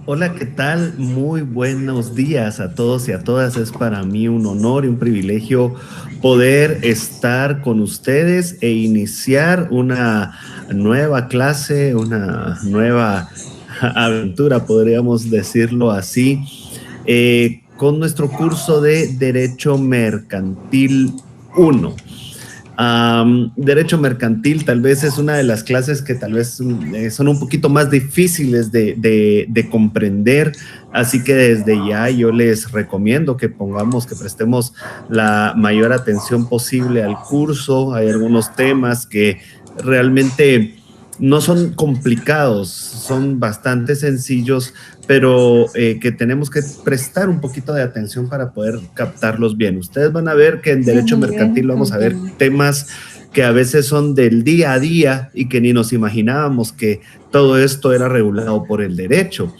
Hola, ¿qué tal? Muy buenos días a todos y a todas. Es para mí un honor y un privilegio poder estar con ustedes e iniciar una nueva clase, una nueva aventura, podríamos decirlo así, con nuestro curso de Derecho Mercantil uno. Derecho mercantil tal vez es una de las clases que tal vez son un poquito más difíciles de comprender, así que desde ya yo les recomiendo que pongamos, que prestemos la mayor atención posible al curso. Hay algunos temas que realmente no son complicados, son bastante sencillos, pero que tenemos que prestar un poquito de atención para poder captarlos bien. Ustedes van a ver que en derecho mercantil vamos a ver temas que a veces son del día a día y que ni nos imaginábamos que todo esto era regulado por el derecho,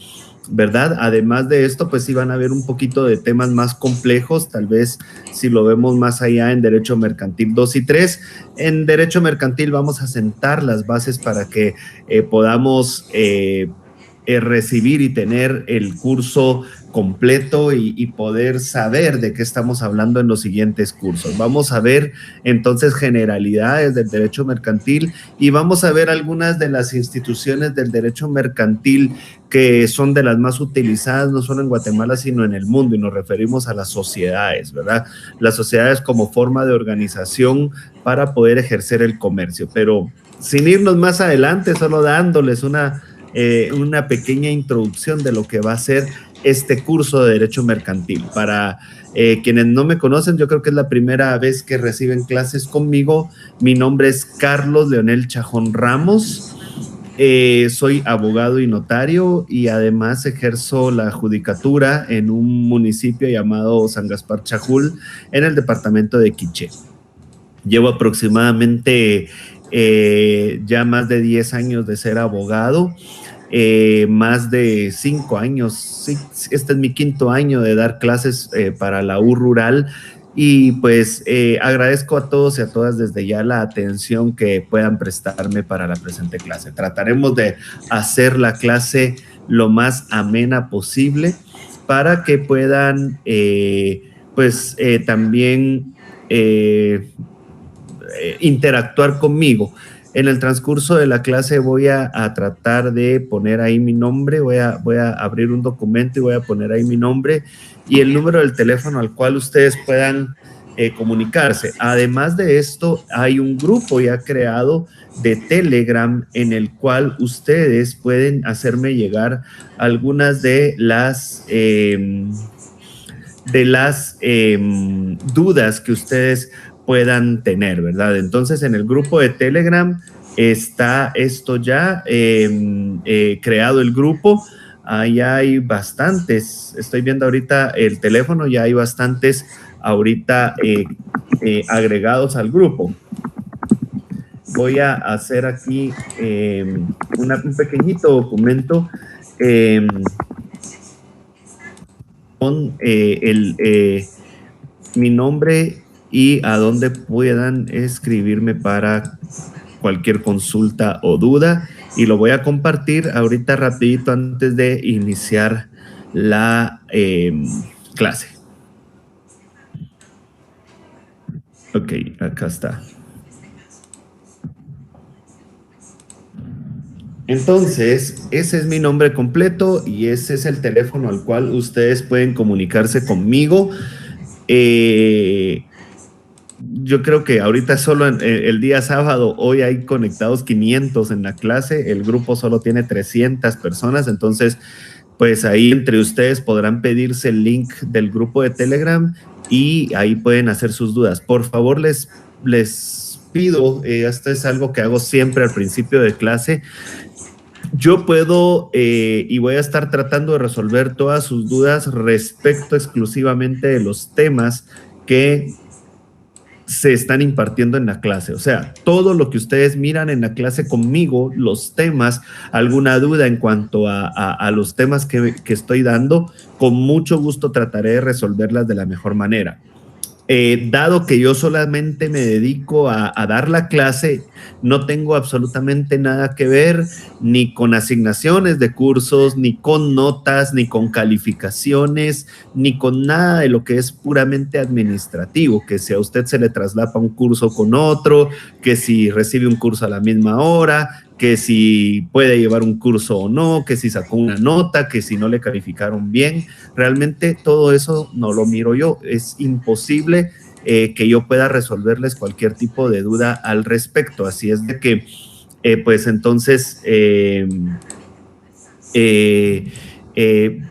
¿verdad? Además de esto, pues sí van a ver un poquito de temas más complejos, tal vez si lo vemos más allá en Derecho Mercantil 2 y 3. En Derecho Mercantil vamos a sentar las bases para que podamos recibir y tener el curso completo y poder saber de qué estamos hablando en los siguientes cursos. Vamos a ver entonces generalidades del derecho mercantil y vamos a ver algunas de las instituciones del derecho mercantil que son de las más utilizadas no solo en Guatemala sino en el mundo, y nos referimos a las sociedades, ¿verdad? Las sociedades como forma de organización para poder ejercer el comercio, pero sin irnos más adelante, solo dándoles una pequeña introducción de lo que va a ser este curso de Derecho Mercantil. Para quienes no me conocen, yo creo que es la primera vez que reciben clases conmigo. Mi nombre es Carlos Leonel Chajón Ramos. Soy abogado y notario y además ejerzo la judicatura en un municipio llamado San Gaspar Chajul en el departamento de Quiché. Llevo aproximadamente ya más de 10 años de ser abogado, más de 5 años, sí, este es mi quinto año de dar clases para la U Rural, y pues agradezco a todos y a todas desde ya la atención que puedan prestarme para la presente clase. Trataremos de hacer la clase lo más amena posible para que puedan también interactuar conmigo. En el transcurso de la clase voy a tratar de poner ahí mi nombre, voy a abrir un documento y voy a poner ahí mi nombre y el número del teléfono al cual ustedes puedan comunicarse. Además de esto, hay un grupo ya creado de Telegram en el cual ustedes pueden hacerme llegar algunas de las dudas que ustedes puedan tener, ¿verdad? Entonces, en el grupo de Telegram está esto ya creado el grupo. Ahí hay bastantes, estoy viendo ahorita el teléfono, ya hay bastantes ahorita agregados al grupo. Voy a hacer aquí un pequeñito documento con mi nombre y a donde puedan escribirme para cualquier consulta o duda, y lo voy a compartir ahorita rapidito antes de iniciar la clase. Ok, acá está. Entonces, ese es mi nombre completo y ese es el teléfono al cual ustedes pueden comunicarse conmigo. Yo creo que ahorita solo el día sábado, hoy hay conectados 500 en la clase, el grupo solo tiene 300 personas, entonces pues ahí entre ustedes podrán pedirse el link del grupo de Telegram y ahí pueden hacer sus dudas. Por favor, les pido, esto es algo que hago siempre al principio de clase, yo puedo y voy a estar tratando de resolver todas sus dudas respecto exclusivamente de los temas que se están impartiendo en la clase. O sea, todo lo que ustedes miran en la clase conmigo, los temas, alguna duda en cuanto a los temas que estoy dando, con mucho gusto trataré de resolverlas de la mejor manera. Dado que yo solamente me dedico a dar la clase, no tengo absolutamente nada que ver ni con asignaciones de cursos, ni con notas, ni con calificaciones, ni con nada de lo que es puramente administrativo, que si a usted se le traslapa un curso con otro, que si recibe un curso a la misma hora, que si puede llevar un curso o no, que si sacó una nota, que si no le calificaron bien. Realmente todo eso no lo miro yo. Es imposible que yo pueda resolverles cualquier tipo de duda al respecto. Así es de que, pues entonces,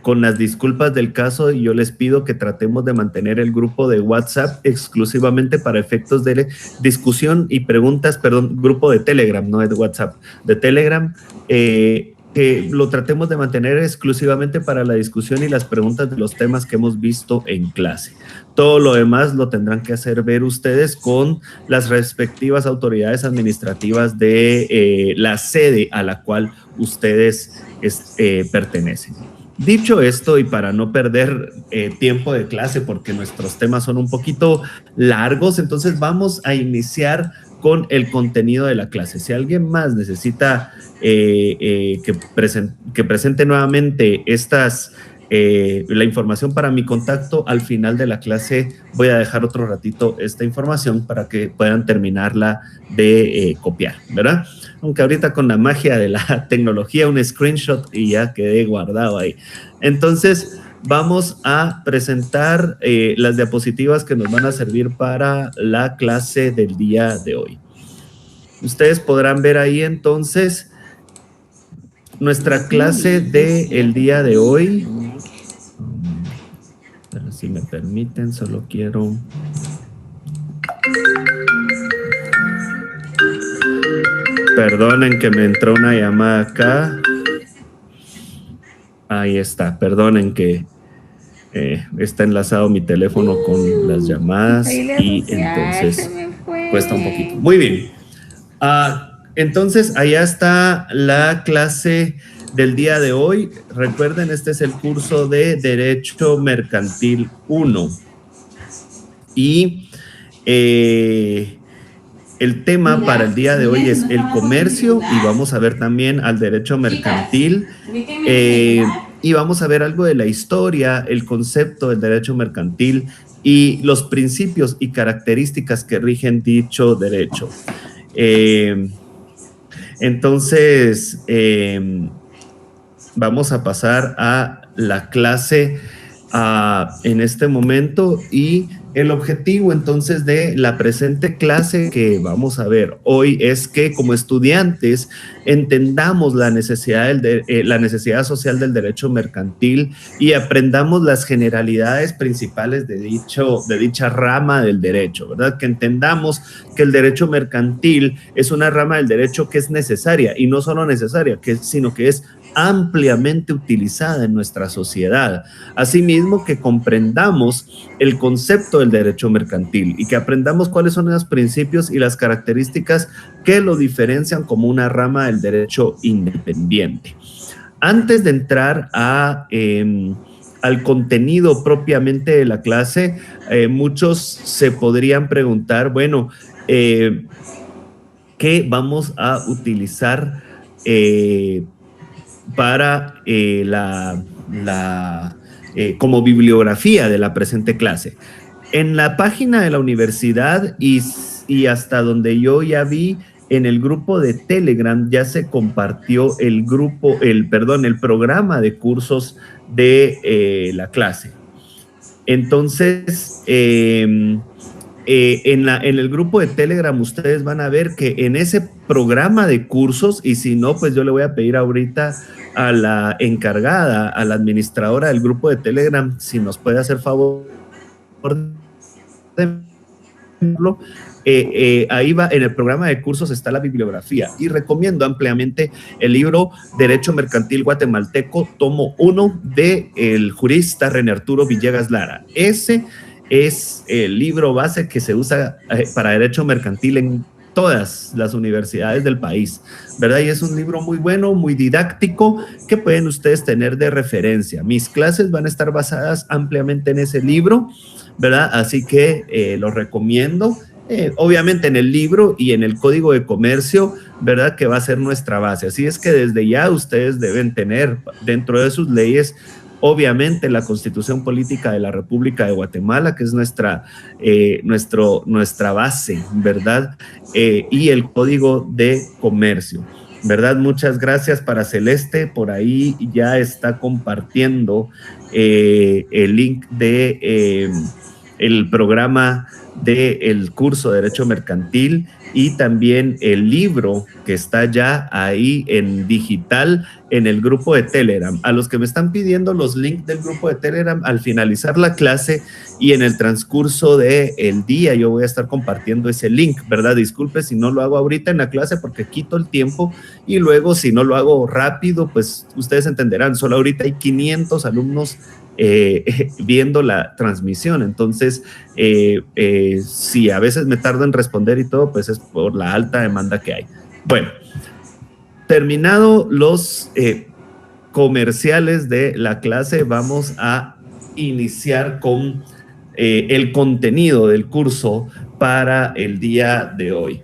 con las disculpas del caso, yo les pido que tratemos de mantener el grupo de WhatsApp exclusivamente para efectos de discusión y preguntas, perdón, grupo de Telegram, no es de WhatsApp, de Telegram, que lo tratemos de mantener exclusivamente para la discusión y las preguntas de los temas que hemos visto en clase. Todo lo demás lo tendrán que hacer ver ustedes con las respectivas autoridades administrativas de la sede a la cual ustedes pertenecen. Dicho esto, y para no perder tiempo de clase, porque nuestros temas son un poquito largos, entonces vamos a iniciar con el contenido de la clase. Si alguien más necesita que presente nuevamente la información para mi contacto, al final de la clase voy a dejar otro ratito esta información para que puedan terminarla de copiar, ¿verdad? Aunque ahorita con la magia de la tecnología, un screenshot y ya quedé guardado ahí. Entonces, vamos a presentar las diapositivas que nos van a servir para la clase del día de hoy. Ustedes podrán ver ahí entonces nuestra clase del día de hoy. Pero si me permiten, solo quiero... Perdonen que me entró una llamada acá. Ahí está, perdonen que está enlazado mi teléfono con las llamadas y entonces cuesta un poquito. Muy bien. Entonces, allá está la clase del día de hoy. Recuerden, este es el curso de Derecho Mercantil 1. Y el tema para el día de hoy es el comercio y vamos a ver también al derecho mercantil y vamos a ver algo de la historia, el concepto del derecho mercantil y los principios y características que rigen dicho derecho. Entonces, vamos a pasar a la clase en este momento y el objetivo entonces de la presente clase que vamos a ver hoy es que como estudiantes entendamos la necesidad social del derecho mercantil y aprendamos las generalidades principales de dicha rama del derecho, ¿verdad? Que entendamos que el derecho mercantil es una rama del derecho que es necesaria y no solo necesaria, sino que es ampliamente utilizada en nuestra sociedad. Asimismo, que comprendamos el concepto del derecho mercantil y que aprendamos cuáles son los principios y las características que lo diferencian como una rama del derecho independiente. Antes de entrar al contenido propiamente de la clase, muchos se podrían preguntar, bueno, ¿qué vamos a utilizar para como bibliografía de la presente clase? En la página de la universidad y hasta donde yo ya vi, en el grupo de Telegram ya se compartió el programa de cursos de la clase. Entonces, en el grupo de Telegram ustedes van a ver que en ese programa de cursos, y si no, pues yo le voy a pedir ahorita a la encargada, a la administradora del grupo de Telegram, si nos puede hacer favor de verlo. Ahí va, en el programa de cursos está la bibliografía y recomiendo ampliamente el libro Derecho Mercantil Guatemalteco, tomo 1 del jurista René Arturo Villegas Lara. Ese es el libro base que se usa para derecho mercantil en todas las universidades del país, ¿verdad? Y es un libro muy bueno, muy didáctico, que pueden ustedes tener de referencia. Mis clases van a estar basadas ampliamente en ese libro, ¿verdad? Así que lo recomiendo. Obviamente en el libro y en el Código de Comercio, ¿verdad? Que va a ser nuestra base. Así es que desde ya ustedes deben tener dentro de sus leyes, obviamente, la Constitución Política de la República de Guatemala, que es nuestra base, ¿verdad? Y el Código de Comercio, ¿verdad? Muchas gracias para Celeste, por ahí ya está compartiendo el link de el programa del curso de Derecho Mercantil y también el libro que está ya ahí en digital en el grupo de Telegram. A los que me están pidiendo los links del grupo de Telegram, al finalizar la clase y en el transcurso del día, yo voy a estar compartiendo ese link, ¿verdad? Disculpe si no lo hago ahorita en la clase porque quito el tiempo y luego si no lo hago rápido, pues ustedes entenderán, solo ahorita hay 500 alumnos viendo la transmisión. Entonces, si a veces me tardo en responder y todo, pues es por la alta demanda que hay. Bueno, terminado los comerciales de la clase, vamos a iniciar con el contenido del curso para el día de hoy.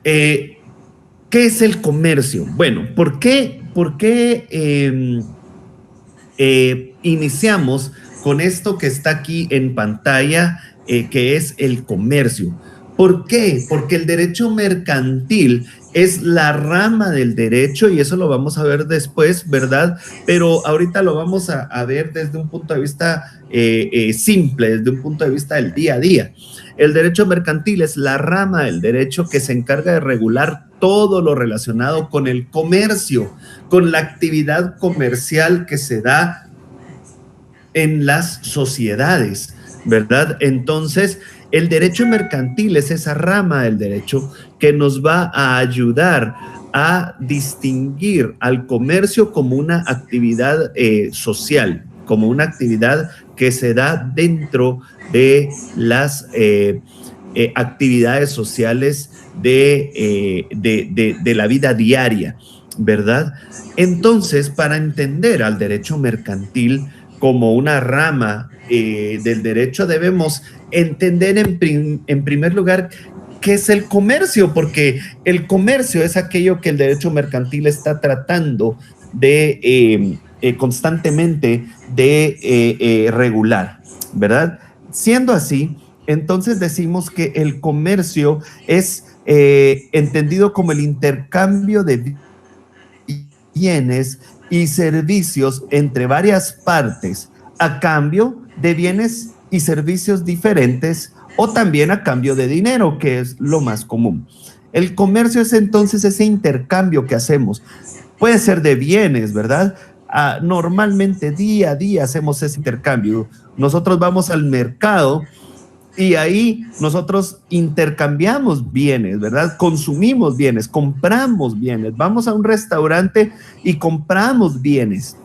¿Qué es el comercio? Bueno, ¿por qué iniciamos con esto que está aquí en pantalla, que es el comercio? ¿Por qué? Porque el derecho mercantil es la rama del derecho y eso lo vamos a ver después, ¿verdad? Pero ahorita lo vamos a ver desde un punto de vista simple, desde un punto de vista del día a día. El derecho mercantil es la rama del derecho que se encarga de regular todo lo relacionado con el comercio, con la actividad comercial que se da en las sociedades, ¿verdad? Entonces, el derecho mercantil es esa rama del derecho que nos va a ayudar a distinguir al comercio como una actividad social, como una actividad que se da dentro de las actividades sociales de la vida diaria, ¿verdad? Entonces, para entender al derecho mercantil como una rama del derecho, debemos entender en primer lugar qué es el comercio, porque el comercio es aquello que el derecho mercantil está tratando de constantemente de regular, ¿verdad? Siendo así, entonces decimos que el comercio es entendido como el intercambio de bienes y servicios entre varias partes a cambio de bienes y servicios diferentes o también a cambio de dinero, que es lo más común. El comercio es entonces ese intercambio que hacemos. Puede ser de bienes, ¿verdad? Normalmente día a día hacemos ese intercambio. Nosotros vamos al mercado y ahí nosotros intercambiamos bienes, ¿verdad? Consumimos bienes, compramos bienes, vamos a un restaurante y compramos bienes,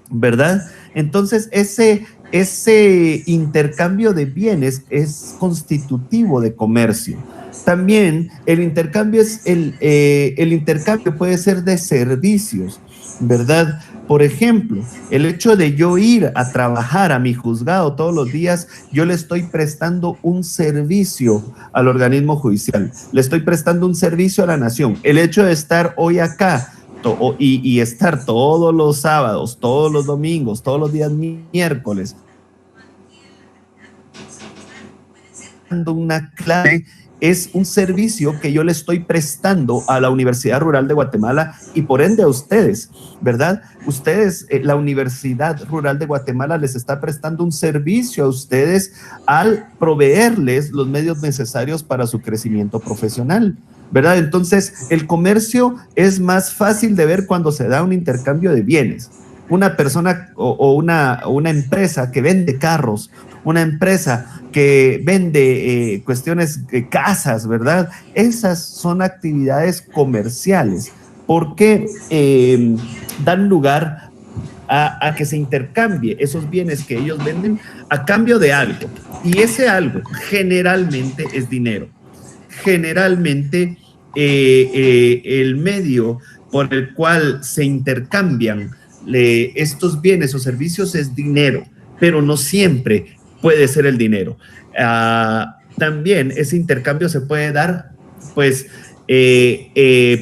¿verdad? Entonces ese intercambio de bienes es constitutivo de comercio. También el intercambio el intercambio puede ser de servicios, ¿verdad? Por ejemplo, el hecho de yo ir a trabajar a mi juzgado todos los días, yo le estoy prestando un servicio al organismo judicial, le estoy prestando un servicio a la nación. El hecho de estar hoy acá y estar todos los sábados, todos los domingos, todos los días miércoles, dando una clase, es un servicio que yo le estoy prestando a la Universidad Rural de Guatemala y por ende a ustedes, ¿verdad? Ustedes, la Universidad Rural de Guatemala les está prestando un servicio a ustedes al proveerles los medios necesarios para su crecimiento profesional, ¿verdad? Entonces, el comercio es más fácil de ver cuando se da un intercambio de bienes. Una persona o una empresa que vende carros, una empresa que vende cuestiones, casas, ¿verdad? Esas son actividades comerciales porque dan lugar a que se intercambie esos bienes que ellos venden a cambio de algo. Y ese algo generalmente es dinero. Generalmente el medio por el cual se intercambian estos bienes o servicios es dinero, pero no siempre. puede ser el dinero. También ese intercambio se puede dar, pues,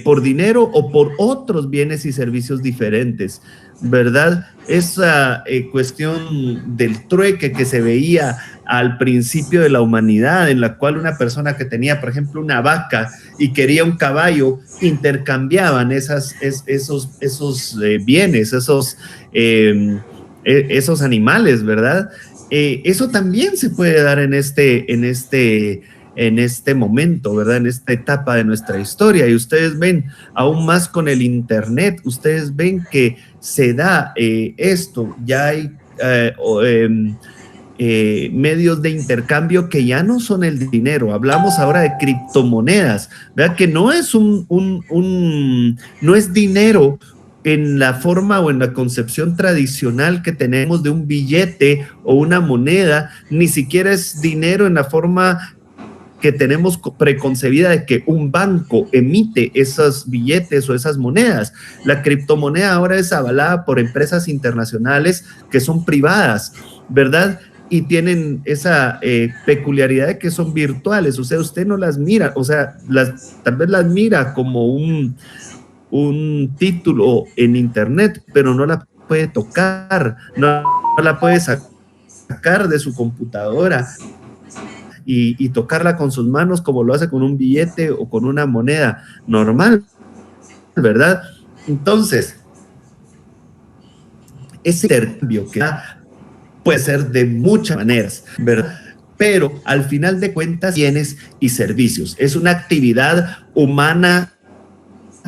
por dinero o por otros bienes y servicios diferentes, ¿verdad? Esa cuestión del trueque que se veía al principio de la humanidad, en la cual una persona que tenía, por ejemplo, una vaca y quería un caballo, intercambiaban esos bienes, esos animales, ¿verdad? Eso también se puede dar en este momento, ¿verdad? En esta etapa de nuestra historia. Y ustedes ven, aún más con el Internet, ustedes ven que se da esto. Ya hay medios de intercambio que ya no son el dinero. Hablamos ahora de criptomonedas, ¿verdad? Que no es no es dinero en la forma o en la concepción tradicional que tenemos de un billete o una moneda, ni siquiera es dinero en la forma que tenemos preconcebida de que un banco emite esos billetes o esas monedas. La criptomoneda ahora es avalada por empresas internacionales que son privadas, ¿verdad? Y tienen esa peculiaridad de que son virtuales, o sea, usted no las mira, o sea, tal vez las mira como un título en internet, pero no la puede tocar, no la puede sacar de su computadora y tocarla con sus manos como lo hace con un billete o con una moneda normal, ¿verdad? Entonces, ese intercambio que puede ser de muchas maneras, ¿verdad? Pero al final de cuentas, bienes y servicios. Es una actividad humana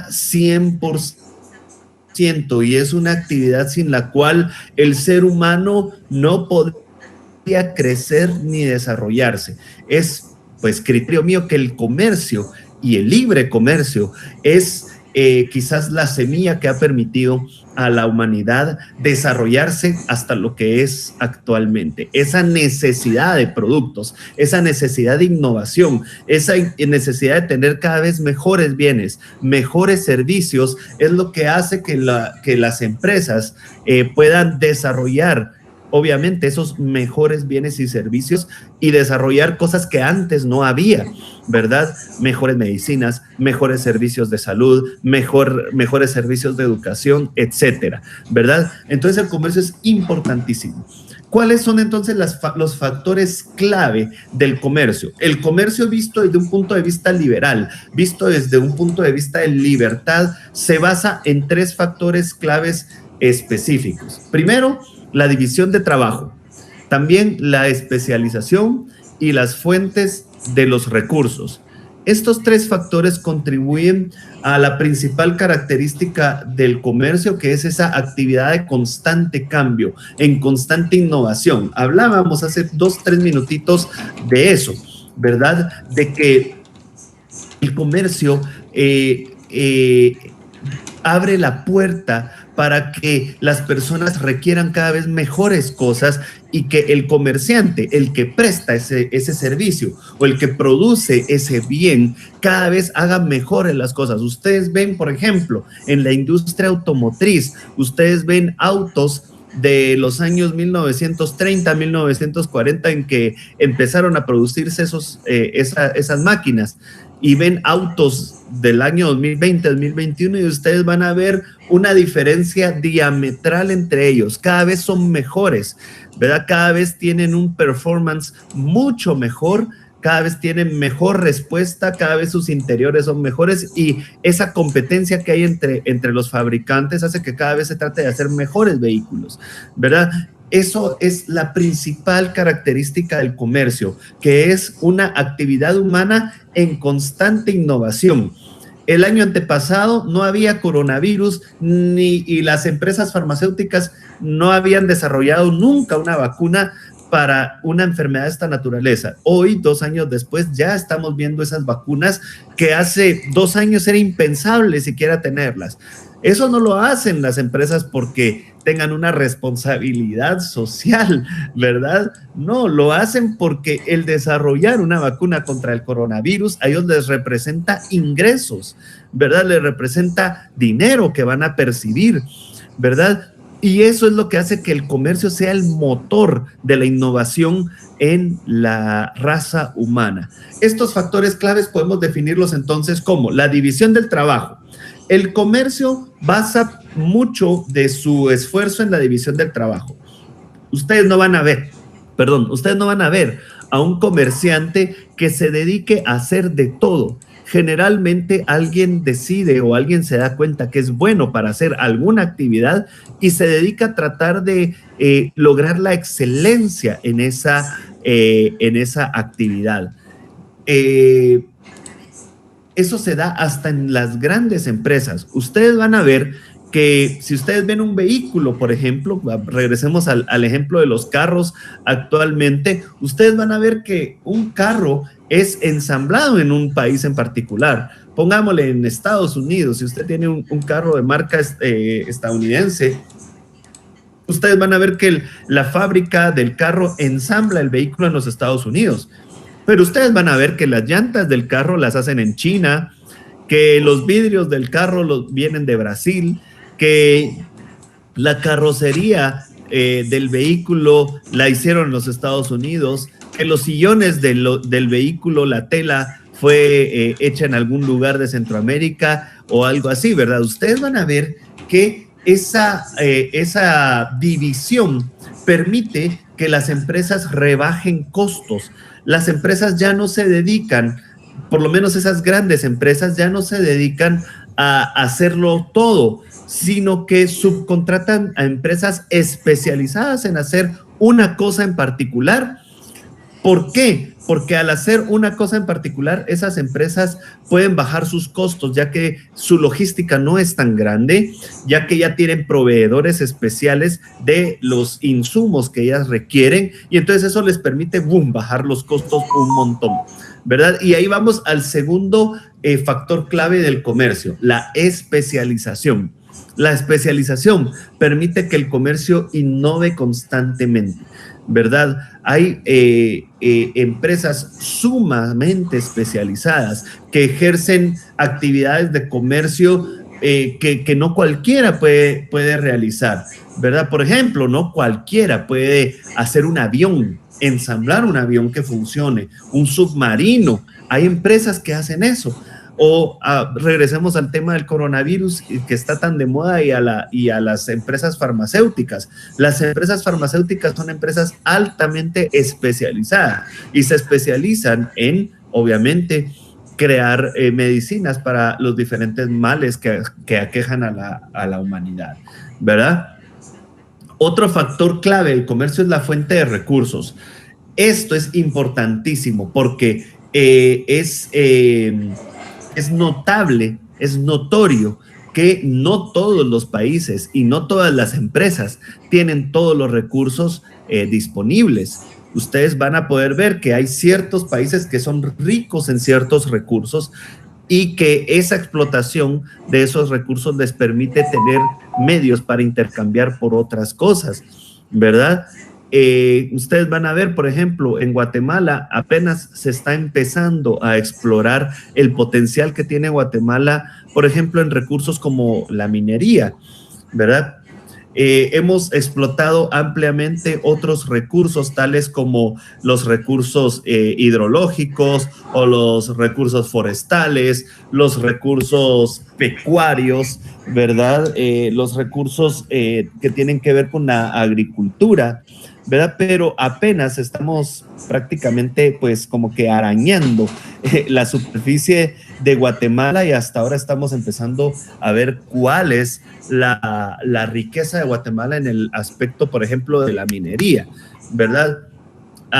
100%. Y es una actividad sin la cual el ser humano no podría crecer ni desarrollarse. Es, pues, criterio mío que el comercio y el libre comercio es quizás la semilla que ha permitido a la humanidad desarrollarse hasta lo que es actualmente. Esa necesidad de productos, esa necesidad de innovación, esa necesidad de tener cada vez mejores bienes, mejores servicios, es lo que hace que las empresas puedan desarrollar obviamente esos mejores bienes y servicios y desarrollar cosas que antes no había, ¿verdad? Mejores medicinas, mejores servicios de salud, mejores servicios de educación, etcétera, ¿verdad? Entonces el comercio es importantísimo. ¿Cuáles son entonces los factores clave del comercio? El comercio visto desde un punto de vista liberal, visto desde un punto de vista de libertad, se basa en 3 factores claves específicos. Primero, la división de trabajo, también la especialización y las fuentes de los recursos. Estos 3 factores contribuyen a la principal característica del comercio, que es esa actividad de constante cambio, en constante innovación. Hablábamos hace 2-3 minutitos de eso, ¿verdad? De que el comercio abre la puerta para que las personas requieran cada vez mejores cosas y que el comerciante, el que presta ese servicio o el que produce ese bien, cada vez haga mejores las cosas. Ustedes ven, por ejemplo, en la industria automotriz, ustedes ven autos de los años 1930, 1940, en que empezaron a producirse esas máquinas, y ven autos del año 2020, 2021, y ustedes van a ver una diferencia diametral entre ellos. Cada vez son mejores, ¿verdad? Cada vez tienen un performance mucho mejor, cada vez tienen mejor respuesta, cada vez sus interiores son mejores, y esa competencia que hay entre los fabricantes hace que cada vez se trate de hacer mejores vehículos, ¿verdad? Eso es la principal característica del comercio, que es una actividad humana en constante innovación. El año antepasado no había coronavirus y las empresas farmacéuticas no habían desarrollado nunca una vacuna para una enfermedad de esta naturaleza. Hoy, 2 años después, ya estamos viendo esas vacunas que hace 2 años era impensable siquiera tenerlas. Eso no lo hacen las empresas porque tengan una responsabilidad social, ¿verdad? No, lo hacen porque el desarrollar una vacuna contra el coronavirus a ellos les representa ingresos, ¿verdad? Les representa dinero que van a percibir, ¿verdad? Y eso es lo que hace que el comercio sea el motor de la innovación en la raza humana. Estos factores claves podemos definirlos entonces como la división del trabajo. El comercio basa mucho de su esfuerzo en la división del trabajo. Ustedes no van a ver a un comerciante que se dedique a hacer de todo. Generalmente alguien decide o alguien se da cuenta que es bueno para hacer alguna actividad y se dedica a tratar de lograr la excelencia en esa actividad. Eso se da hasta en las grandes empresas. Ustedes van a ver que si ustedes ven un vehículo, por ejemplo, regresemos al ejemplo de los carros actualmente, ustedes van a ver que un carro es ensamblado en un país en particular. Pongámosle en Estados Unidos, si usted tiene un carro de marca estadounidense, ustedes van a ver que la fábrica del carro ensambla el vehículo en los Estados Unidos. Pero ustedes van a ver que las llantas del carro las hacen en China, que los vidrios del carro vienen de Brasil, que la carrocería del vehículo la hicieron en los Estados Unidos, que los sillones del vehículo, la tela fue hecha en algún lugar de Centroamérica o algo así, ¿verdad? Ustedes van a ver que esa división permite que las empresas rebajen costos. Las empresas ya no se dedican, por lo menos esas grandes empresas ya no se dedican a hacerlo todo, sino que subcontratan a empresas especializadas en hacer una cosa en particular. ¿Por qué? Porque al hacer una cosa en particular, esas empresas pueden bajar sus costos, ya que su logística no es tan grande, ya que ya tienen proveedores especiales de los insumos que ellas requieren, y entonces eso les permite, bajar los costos un montón, ¿verdad? Y ahí vamos al segundo factor clave del comercio, la especialización. La especialización permite que el comercio innove constantemente, ¿verdad? Hay empresas sumamente especializadas que ejercen actividades de comercio que no cualquiera puede realizar, ¿verdad? Por ejemplo, no cualquiera puede hacer un avión, ensamblar un avión que funcione, un submarino. Hay empresas que hacen eso. O regresemos al tema del coronavirus que está tan de moda y a las empresas farmacéuticas. Las empresas farmacéuticas son empresas altamente especializadas y se especializan en, obviamente, crear medicinas para los diferentes males que aquejan a la humanidad, ¿verdad? Otro factor clave del comercio es la fuente de recursos. Esto es importantísimo porque es notable, es notorio que no todos los países y no todas las empresas tienen todos los recursos disponibles. Ustedes van a poder ver que hay ciertos países que son ricos en ciertos recursos y que esa explotación de esos recursos les permite tener medios para intercambiar por otras cosas, ¿verdad? Ustedes van a ver, por ejemplo, en Guatemala apenas se está empezando a explorar el potencial que tiene Guatemala, por ejemplo, en recursos como la minería, ¿verdad? Hemos explotado ampliamente otros recursos, tales como los recursos hidrológicos o los recursos forestales, los recursos pecuarios, ¿verdad? Los recursos que tienen que ver con la agricultura, ¿verdad? Pero apenas estamos prácticamente pues como que arañando la superficie de Guatemala y hasta ahora estamos empezando a ver cuál es la riqueza de Guatemala en el aspecto, por ejemplo, de la minería, ¿verdad?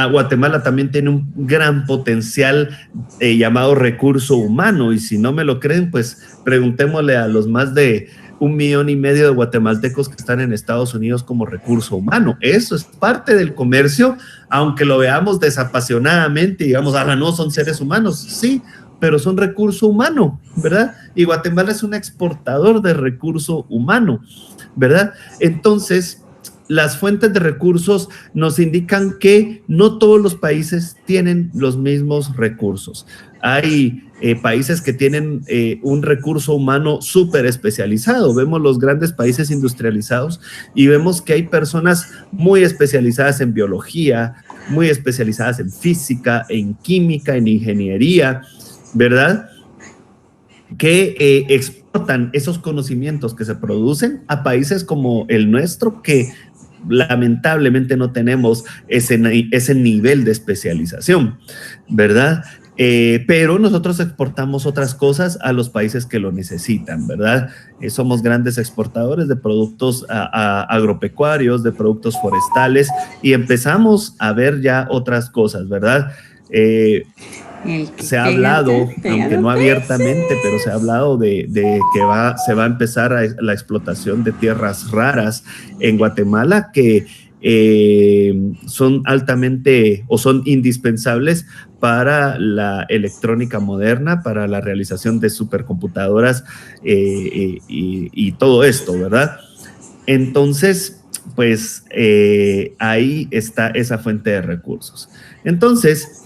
Guatemala también tiene un gran potencial llamado recurso humano, y si no me lo creen, pues preguntémosle a los más de 1,5 millones de guatemaltecos que están en Estados Unidos como recurso humano. Eso es parte del comercio, aunque lo veamos desapasionadamente y digamos, no son seres humanos, sí, pero son recurso humano, ¿verdad? Y Guatemala es un exportador de recurso humano, ¿verdad? Entonces, las fuentes de recursos nos indican que no todos los países tienen los mismos recursos. Hay países que tienen un recurso humano súper especializado. Vemos los grandes países industrializados y vemos que hay personas muy especializadas en biología, muy especializadas en física, en química, en ingeniería, ¿verdad? Que exportan esos conocimientos que se producen a países como el nuestro, que lamentablemente no tenemos ese nivel de especialización, ¿verdad? Pero nosotros exportamos otras cosas a los países que lo necesitan, ¿verdad? Somos grandes exportadores de productos agropecuarios, de productos forestales, y empezamos a ver ya otras cosas, ¿verdad? Se ha hablado, aunque no abiertamente, pero se ha hablado de que se va a empezar la explotación de tierras raras en Guatemala, que son altamente o son indispensables para la electrónica moderna, para la realización de supercomputadoras y todo esto, ¿verdad? Entonces, pues ahí está esa fuente de recursos. Entonces,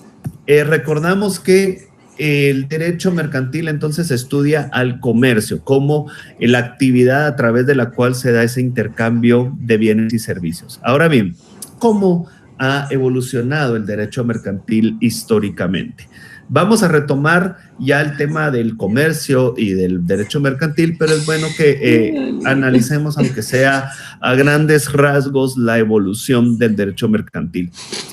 recordamos que el derecho mercantil entonces estudia al comercio como la actividad a través de la cual se da ese intercambio de bienes y servicios. Ahora bien, ¿cómo ha evolucionado el derecho mercantil históricamente? Vamos a retomar ya el tema del comercio y del derecho mercantil, pero es bueno que analicemos, aunque sea a grandes rasgos, la evolución del derecho mercantil.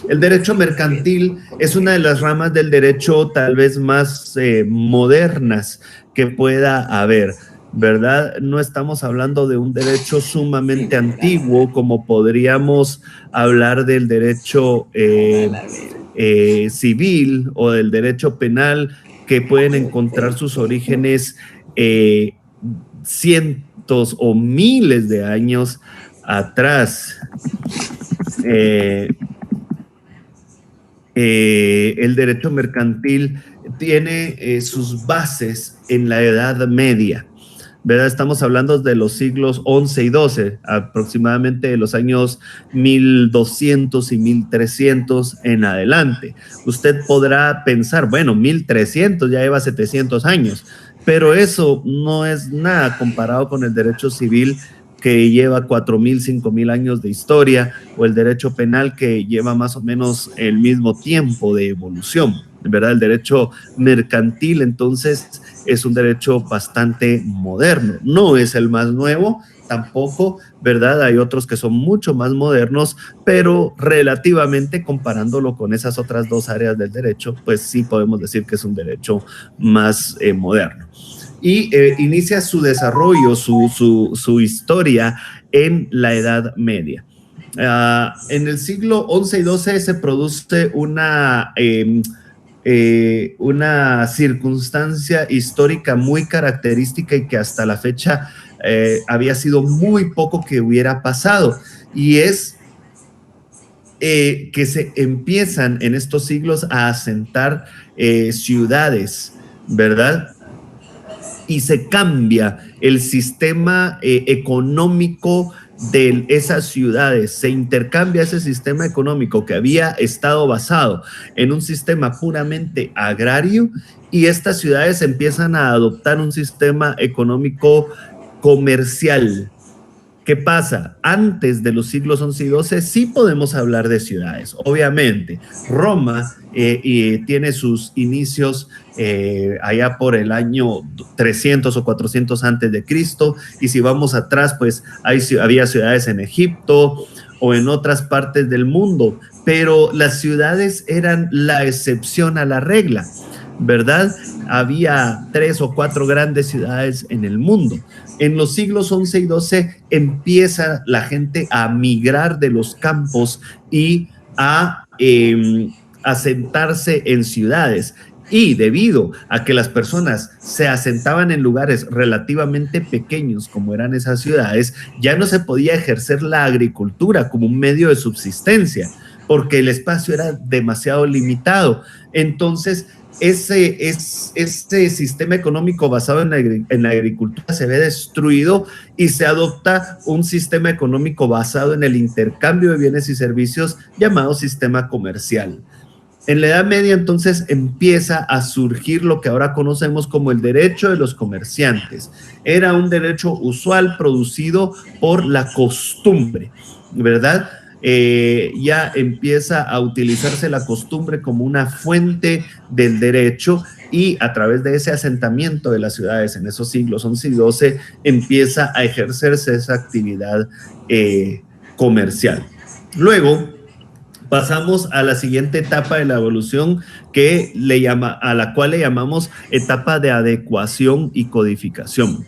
El derecho mercantil es una de las ramas del derecho tal vez más modernas que pueda haber, ¿verdad? No estamos hablando de un derecho sumamente antiguo como podríamos hablar del derecho civil o del derecho penal, que pueden encontrar sus orígenes cientos o miles de años atrás. El derecho mercantil tiene sus bases en la Edad Media, ¿verdad? Estamos hablando de los siglos XI y XII, aproximadamente de los años 1200 y 1300 en adelante. Usted podrá pensar, bueno, 1300 ya lleva 700 años, pero eso no es nada comparado con el derecho civil, que lleva 4000, 5000 años de historia, o el derecho penal, que lleva más o menos el mismo tiempo de evolución, ¿verdad? El derecho mercantil, entonces, es un derecho bastante moderno. No es el más nuevo, tampoco, ¿verdad? Hay otros que son mucho más modernos, pero relativamente, comparándolo con esas otras dos áreas del derecho, pues sí podemos decir que es un derecho más moderno. Y inicia su desarrollo, su historia en la Edad Media. En el siglo XI y XII se produce una circunstancia histórica muy característica y que hasta la fecha había sido muy poco que hubiera pasado, y es que se empiezan en estos siglos a asentar ciudades, ¿verdad? Y se cambia el sistema económico de esas ciudades, se intercambia ese sistema económico que había estado basado en un sistema puramente agrario, y estas ciudades empiezan a adoptar un sistema económico comercial. ¿Qué pasa? Antes de los siglos XI y XII sí podemos hablar de ciudades. Obviamente, Roma tiene sus inicios allá por el año 300 o 400 antes de Cristo, y si vamos atrás, pues había ciudades en Egipto o en otras partes del mundo, pero las ciudades eran la excepción a la regla, ¿verdad? Había 3 o 4 grandes ciudades en el mundo. En los siglos XI y XII empieza la gente a migrar de los campos y a asentarse en ciudades. Y debido a que las personas se asentaban en lugares relativamente pequeños, como eran esas ciudades, ya no se podía ejercer la agricultura como un medio de subsistencia, porque el espacio era demasiado limitado. Entonces ese sistema económico basado en la agricultura se ve destruido y se adopta un sistema económico basado en el intercambio de bienes y servicios llamado sistema comercial. En la Edad Media, entonces, empieza a surgir lo que ahora conocemos como el derecho de los comerciantes. Era un derecho usual producido por la costumbre, ¿verdad? Ya empieza a utilizarse la costumbre como una fuente del derecho y a través de ese asentamiento de las ciudades en esos siglos 11 y 12 empieza a ejercerse esa actividad comercial. Luego pasamos a la siguiente etapa de la evolución a la cual le llamamos etapa de adecuación y codificación.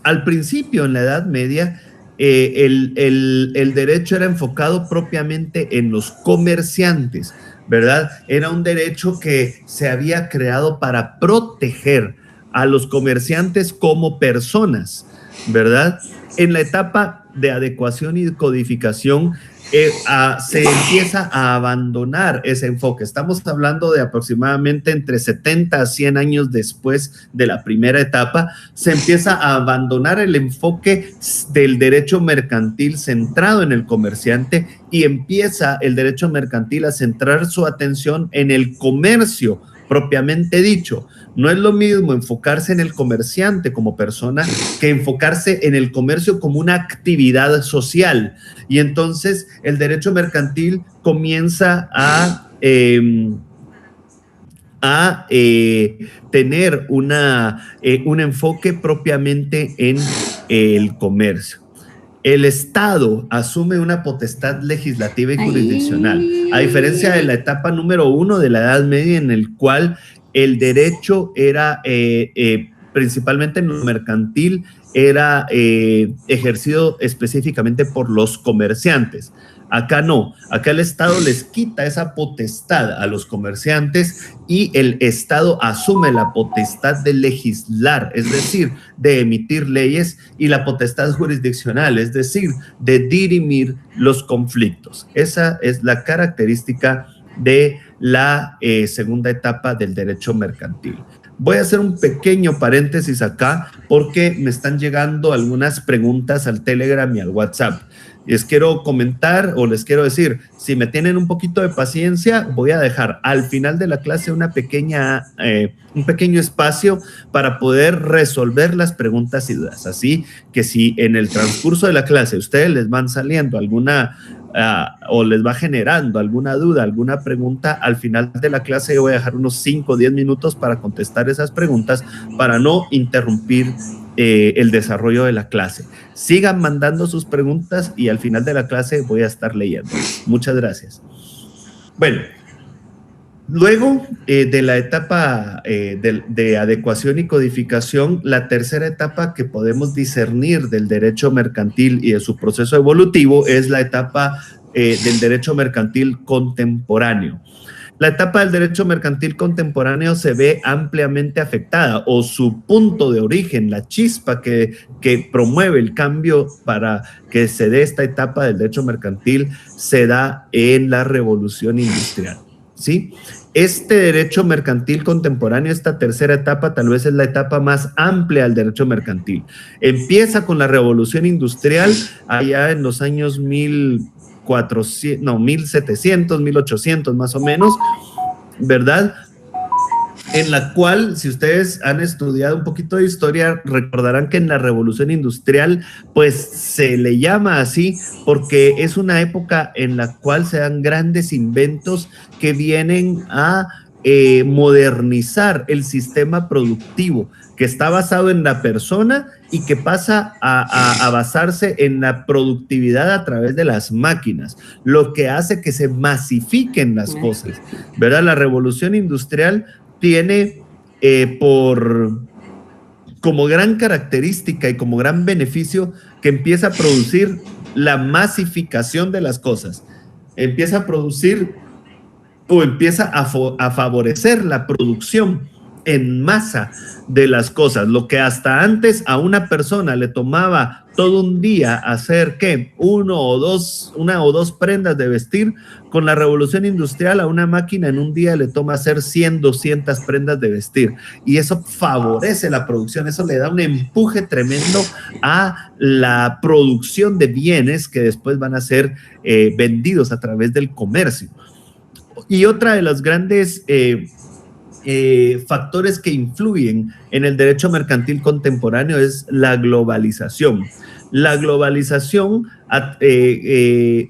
Al principio, en la Edad Media, el derecho era enfocado propiamente en los comerciantes, ¿verdad? Era un derecho que se había creado para proteger a los comerciantes como personas, ¿verdad? En la etapa de adecuación y codificación se empieza a abandonar ese enfoque. Estamos hablando de aproximadamente entre 70 a 100 años después de la primera etapa. Se empieza a abandonar el enfoque del derecho mercantil centrado en el comerciante y empieza el derecho mercantil a centrar su atención en el comercio propiamente dicho. No es lo mismo enfocarse en el comerciante como persona que enfocarse en el comercio como una actividad social. Y entonces el derecho mercantil comienza a tener un enfoque propiamente en el comercio. El Estado asume una potestad legislativa y jurisdiccional, a diferencia de la etapa número 1 de la Edad Media, en el cual el derecho era, principalmente en lo mercantil, era ejercido específicamente por los comerciantes. Acá no, acá el Estado les quita esa potestad a los comerciantes y el Estado asume la potestad de legislar, es decir, de emitir leyes, y la potestad jurisdiccional, es decir, de dirimir los conflictos. Esa es la característica de la segunda etapa del derecho mercantil. Voy a hacer un pequeño paréntesis acá porque me están llegando algunas preguntas al Telegram y al WhatsApp. Les quiero comentar o les quiero decir, si me tienen un poquito de paciencia, voy a dejar al final de la clase un pequeño espacio para poder resolver las preguntas y dudas. Así que si en el transcurso de la clase ustedes les van saliendo alguna o les va generando alguna duda, alguna pregunta, al final de la clase yo voy a dejar unos 5 o 10 minutos para contestar esas preguntas, para no interrumpir el desarrollo de la clase. Sigan mandando sus preguntas y al final de la clase voy a estar leyendo. Muchas gracias. Bueno, luego de la etapa de adecuación y codificación, la tercera etapa que podemos discernir del derecho mercantil y de su proceso evolutivo es la etapa del derecho mercantil contemporáneo. La etapa del derecho mercantil contemporáneo se ve ampliamente afectada, o su punto de origen, la chispa que promueve el cambio para que se dé esta etapa del derecho mercantil, se da en la Revolución Industrial, ¿sí? Este derecho mercantil contemporáneo, esta tercera etapa, tal vez es la etapa más amplia del derecho mercantil. Empieza con la Revolución Industrial allá en los años 1700, 1800 más o menos, ¿verdad? En la cual, si ustedes han estudiado un poquito de historia, recordarán que en la Revolución Industrial, pues se le llama así porque es una época en la cual se dan grandes inventos que vienen a modernizar el sistema productivo, que está basado en la persona y que pasa a basarse en la productividad a través de las máquinas, lo que hace que se masifiquen las cosas, ¿verdad? La Revolución Industrial tiene como gran característica y como gran beneficio que empieza a producir la masificación de las cosas, empieza a producir o empieza a favorecer la producción en masa de las cosas. Lo que hasta antes a una persona le tomaba todo un día hacer, ¿qué? Una o dos prendas de vestir, con la revolución industrial a una máquina en un día le toma hacer 100, 200 prendas de vestir. Y eso favorece la producción, eso le da un empuje tremendo a la producción de bienes que después van a ser vendidos a través del comercio. Y otra de las grandes factores que influyen en el derecho mercantil contemporáneo es la globalización. La globalización,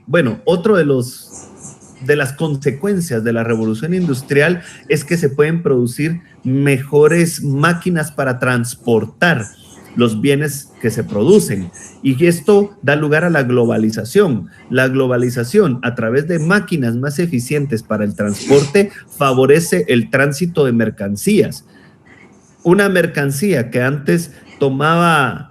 bueno, otro de las consecuencias de la revolución industrial es que se pueden producir mejores máquinas para transportar los bienes que se producen, y esto da lugar a la globalización. La globalización, a través de máquinas más eficientes para el transporte, favorece el tránsito de mercancías. Una mercancía que antes tomaba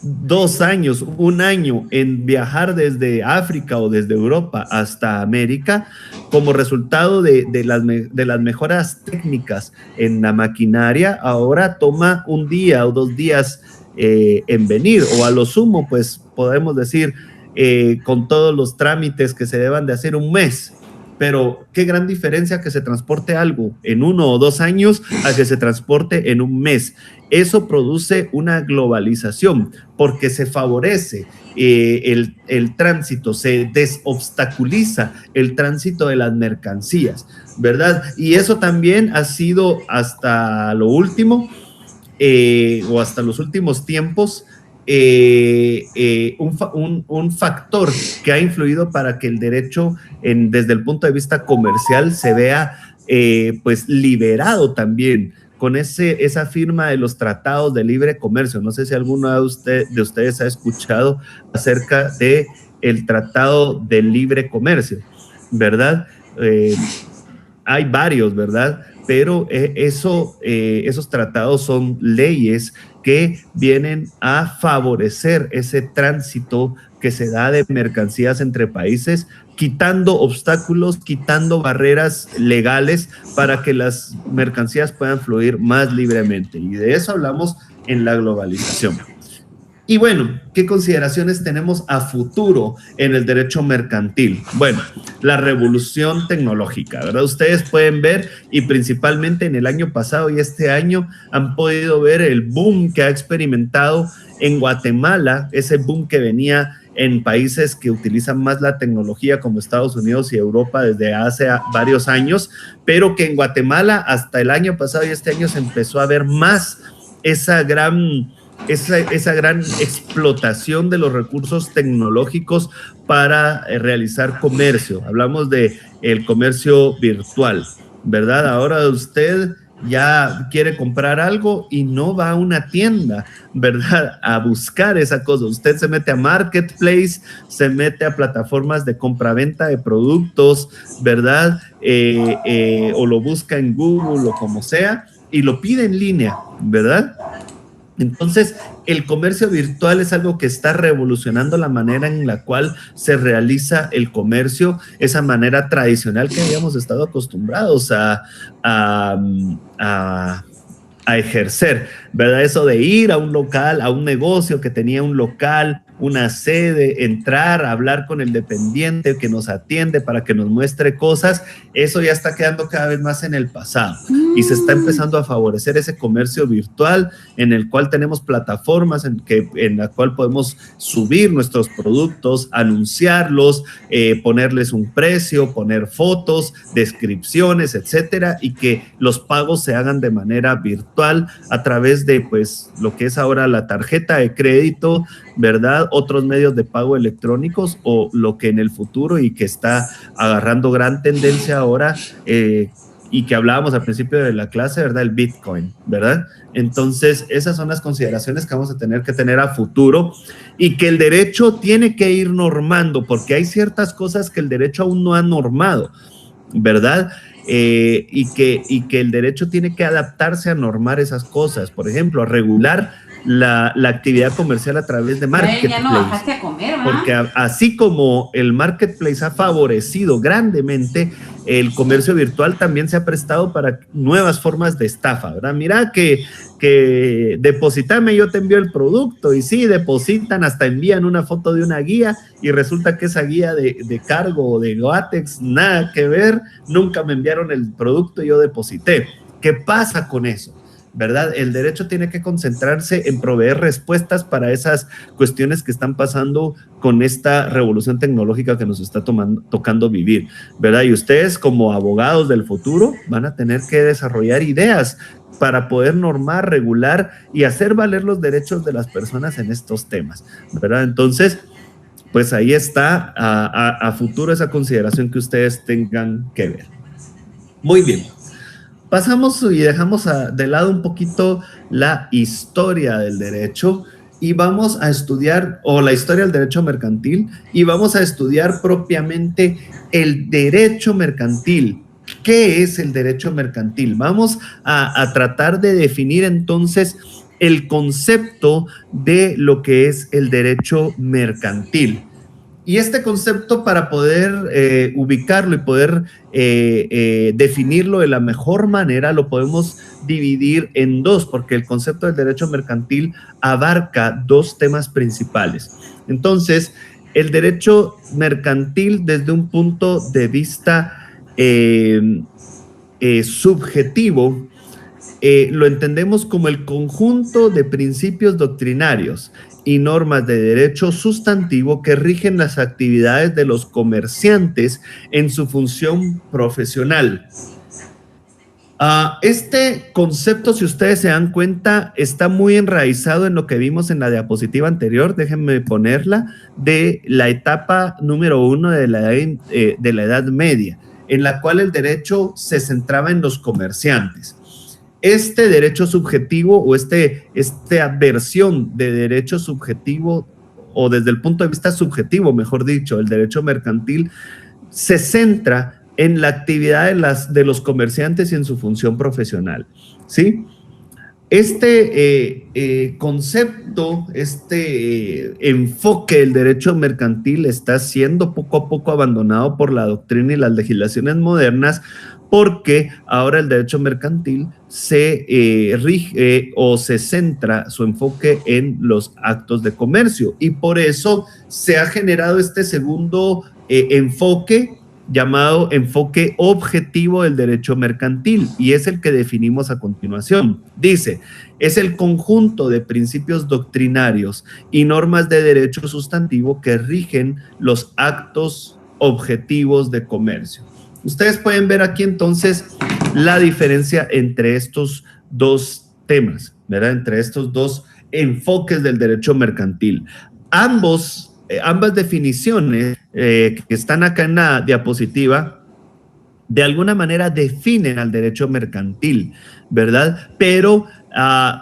2 años, 1 año en viajar desde África o desde Europa hasta América, como resultado de las mejoras técnicas en la maquinaria, ahora toma 1 día o 2 días en venir, o a lo sumo, pues podemos decir, con todos los trámites que se deban de hacer, 1 mes. Pero qué gran diferencia que se transporte algo en 1 o 2 años a que se transporte en 1 mes. Eso produce una globalización porque se favorece el tránsito, se desobstaculiza el tránsito de las mercancías, ¿verdad? Y eso también ha sido hasta lo último, o hasta los últimos tiempos, un factor que ha influido para que el derecho desde el punto de vista comercial se vea pues liberado también con esa firma de los tratados de libre comercio. No sé si alguno de ustedes ha escuchado acerca de el tratado de libre comercio, ¿verdad? Hay varios, ¿verdad? Pero esos tratados son leyes que vienen a favorecer ese tránsito que se da de mercancías entre países, quitando obstáculos, quitando barreras legales para que las mercancías puedan fluir más libremente. Y de eso hablamos en la globalización. Y bueno, ¿qué consideraciones tenemos a futuro en el derecho mercantil? Bueno, la revolución tecnológica, ¿verdad? Ustedes pueden ver, y principalmente en el año pasado y este año, han podido ver el boom que ha experimentado en Guatemala, ese boom que venía en países que utilizan más la tecnología como Estados Unidos y Europa desde hace varios años, pero que en Guatemala hasta el año pasado y este año se empezó a ver más esa gran explotación de los recursos tecnológicos para realizar comercio. Hablamos de el comercio virtual, ¿verdad? Ahora usted ya quiere comprar algo y no va a una tienda, ¿verdad? A buscar esa cosa. Usted se mete a Marketplace, se mete a plataformas de compraventa de productos, ¿verdad? O lo busca en Google o como sea y lo pide en línea, ¿verdad? Entonces, el comercio virtual es algo que está revolucionando la manera en la cual se realiza el comercio, esa manera tradicional que habíamos estado acostumbrados a ejercer, ¿verdad? Eso de ir a un local, a un negocio que tenía un local, una sede, entrar, hablar con el dependiente que nos atiende para que nos muestre cosas, eso ya está quedando cada vez más en el pasado y se está empezando a favorecer ese comercio virtual en el cual tenemos plataformas en la cual podemos subir nuestros productos, anunciarlos, ponerles un precio, poner fotos, descripciones, etcétera, y que los pagos se hagan de manera virtual a través de pues lo que es ahora la tarjeta de crédito, ¿verdad? Otros medios de pago electrónicos o lo que en el futuro y que está agarrando gran tendencia ahora, y que hablábamos al principio de la clase, ¿verdad? El Bitcoin, ¿verdad? Entonces, esas son las consideraciones que vamos a tener a futuro y que el derecho tiene que ir normando, porque hay ciertas cosas que el derecho aún no ha normado, ¿verdad? y que el derecho tiene que adaptarse a normar esas cosas. Por ejemplo, a regular la actividad comercial a través de marketplace. Ya no bajaste a comer, ¿verdad? Porque así como el marketplace ha favorecido grandemente, el comercio virtual también se ha prestado para nuevas formas de estafa, ¿verdad? Mira que depositame, yo te envío el producto, y sí, depositan, hasta envían una foto de una guía y resulta que esa guía de cargo o de Goatex, nada que ver, nunca me enviaron el producto y yo deposité. ¿Qué pasa con eso? ¿Verdad? El derecho tiene que concentrarse en proveer respuestas para esas cuestiones que están pasando con esta revolución tecnológica que nos está tocando vivir, ¿verdad? Y ustedes como abogados del futuro van a tener que desarrollar ideas para poder normar, regular y hacer valer los derechos de las personas en estos temas, ¿verdad? Entonces, pues ahí está a futuro esa consideración que ustedes tengan que ver. Muy bien. Pasamos y dejamos de lado un poquito la historia del derecho y vamos a estudiar, o la historia del derecho mercantil, y vamos a estudiar propiamente el derecho mercantil. ¿Qué es el derecho mercantil? Vamos a tratar de definir entonces el concepto de lo que es el derecho mercantil. Y este concepto, para poder ubicarlo y poder definirlo de la mejor manera, lo podemos dividir en dos, porque el concepto del derecho mercantil abarca dos temas principales. Entonces, el derecho mercantil, desde un punto de vista subjetivo, lo entendemos como el conjunto de principios doctrinarios y normas de derecho sustantivo que rigen las actividades de los comerciantes en su función profesional. Este concepto, si ustedes se dan cuenta, está muy enraizado en lo que vimos en la diapositiva anterior, déjenme ponerla, de la etapa número 1 de la Edad Media, en la cual el derecho se centraba en los comerciantes. Este derecho subjetivo o esta versión de derecho subjetivo, o desde el punto de vista subjetivo, mejor dicho, el derecho mercantil, se centra en la actividad de los comerciantes y en su función profesional, ¿sí? Este concepto, enfoque del derecho mercantil está siendo poco a poco abandonado por la doctrina y las legislaciones modernas, porque ahora el derecho mercantil se rige o se centra su enfoque en los actos de comercio, y por eso se ha generado este segundo enfoque llamado enfoque objetivo del derecho mercantil, y es el que definimos a continuación. Dice, es el conjunto de principios doctrinarios y normas de derecho sustantivo que rigen los actos objetivos de comercio. Ustedes pueden ver aquí entonces la diferencia entre estos dos temas, ¿verdad? Entre estos dos enfoques del derecho mercantil. Ambas definiciones que están acá en la diapositiva, de alguna manera definen al derecho mercantil, ¿verdad? Pero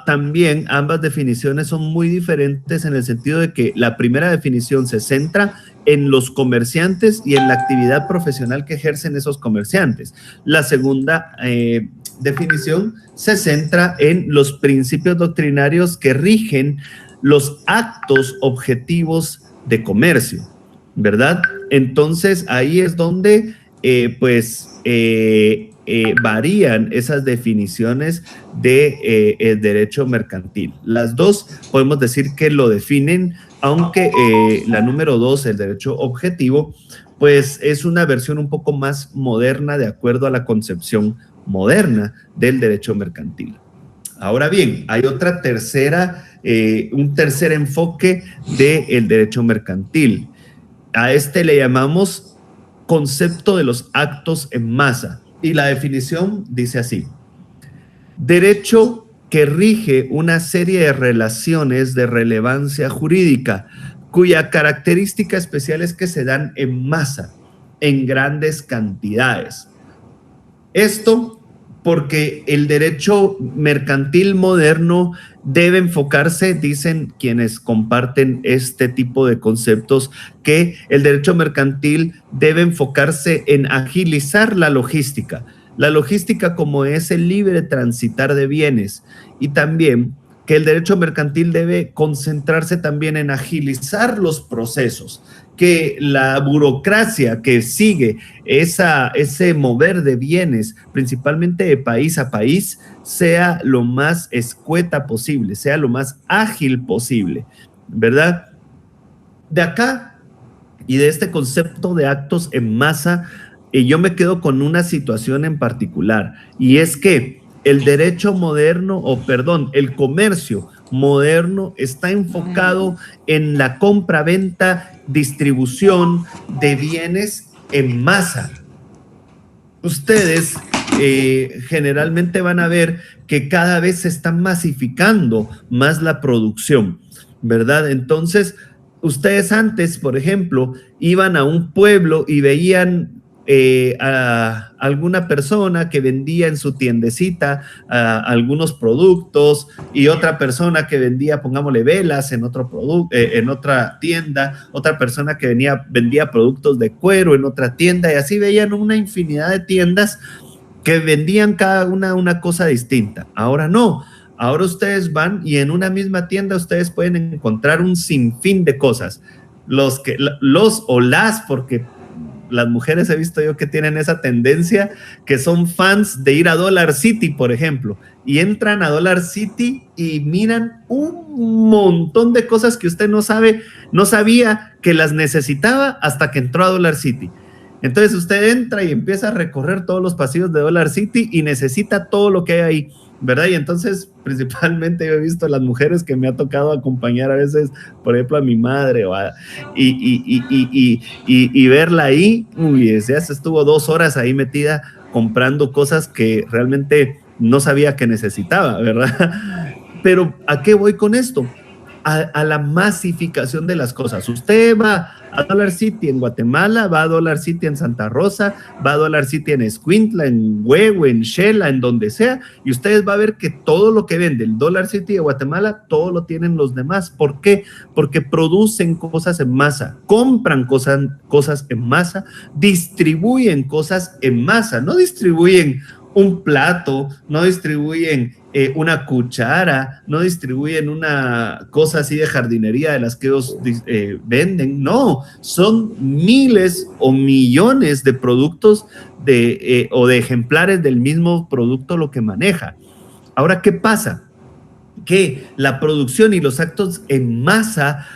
también ambas definiciones son muy diferentes, en el sentido de que la primera definición se centra en los comerciantes y en la actividad profesional que ejercen esos comerciantes. La segunda definición se centra en los principios doctrinarios que rigen los actos objetivos de comercio, ¿verdad? Entonces ahí es donde varían esas definiciones de el derecho mercantil. Las dos podemos decir que lo definen, aunque la número 2, el derecho objetivo, pues es una versión un poco más moderna de acuerdo a la concepción moderna del derecho mercantil. Ahora bien, hay otra un tercer enfoque del derecho mercantil. A este le llamamos concepto de los actos en masa, y la definición dice así: derecho que rige una serie de relaciones de relevancia jurídica cuya característica especial es que se dan en masa, en grandes cantidades. Esto porque el derecho mercantil moderno debe enfocarse, dicen quienes comparten este tipo de conceptos, que el derecho mercantil debe enfocarse en agilizar la logística, La logística como es el libre transitar de bienes, y también que el derecho mercantil debe concentrarse también en agilizar los procesos, que la burocracia que sigue ese mover de bienes, principalmente de país a país, sea lo más escueta posible, sea lo más ágil posible, ¿verdad? De acá y de este concepto de actos en masa, yo me quedo con una situación en particular, y es que el derecho moderno, el comercio moderno está enfocado en la compra, venta, distribución de bienes en masa. Ustedes generalmente van a ver que cada vez se está masificando más la producción, ¿verdad? Entonces, ustedes antes, por ejemplo, iban a un pueblo y veían a alguna persona que vendía en su tiendecita algunos productos, y otra persona que vendía, pongámosle, velas en en otra tienda, otra persona que vendía productos de cuero en otra tienda, y así veían una infinidad de tiendas que vendían cada una cosa distinta. Ahora no. Ahora ustedes van y en una misma tienda ustedes pueden encontrar un sinfín de cosas. Porque las mujeres he visto yo que tienen esa tendencia, que son fans de ir a Dollar City, por ejemplo, y entran a Dollar City y miran un montón de cosas que usted no sabía que las necesitaba hasta que entró a Dollar City. Entonces usted entra y empieza a recorrer todos los pasillos de Dollar City y necesita todo lo que hay ahí, ¿verdad? Y entonces, principalmente yo he visto a las mujeres que me ha tocado acompañar a veces, por ejemplo, a mi madre, y verla ahí, ya se estuvo 2 horas ahí metida comprando cosas que realmente no sabía que necesitaba, ¿verdad? Pero ¿a qué voy con esto? A la masificación de las cosas. Usted va a Dollar City en Guatemala, va a Dollar City en Santa Rosa, va a Dollar City en Escuintla, en Huevo, en Xela, en donde sea, y ustedes van a ver que todo lo que vende el Dollar City de Guatemala, todo lo tienen los demás. ¿Por qué? Porque producen cosas en masa, compran cosas en masa, distribuyen cosas en masa, no distribuyen un plato, no distribuyen una cuchara, no distribuyen una cosa así de jardinería de las que ellos venden, no, son miles o millones de productos o de ejemplares del mismo producto lo que maneja. Ahora, ¿qué pasa? Que la producción y los actos en masa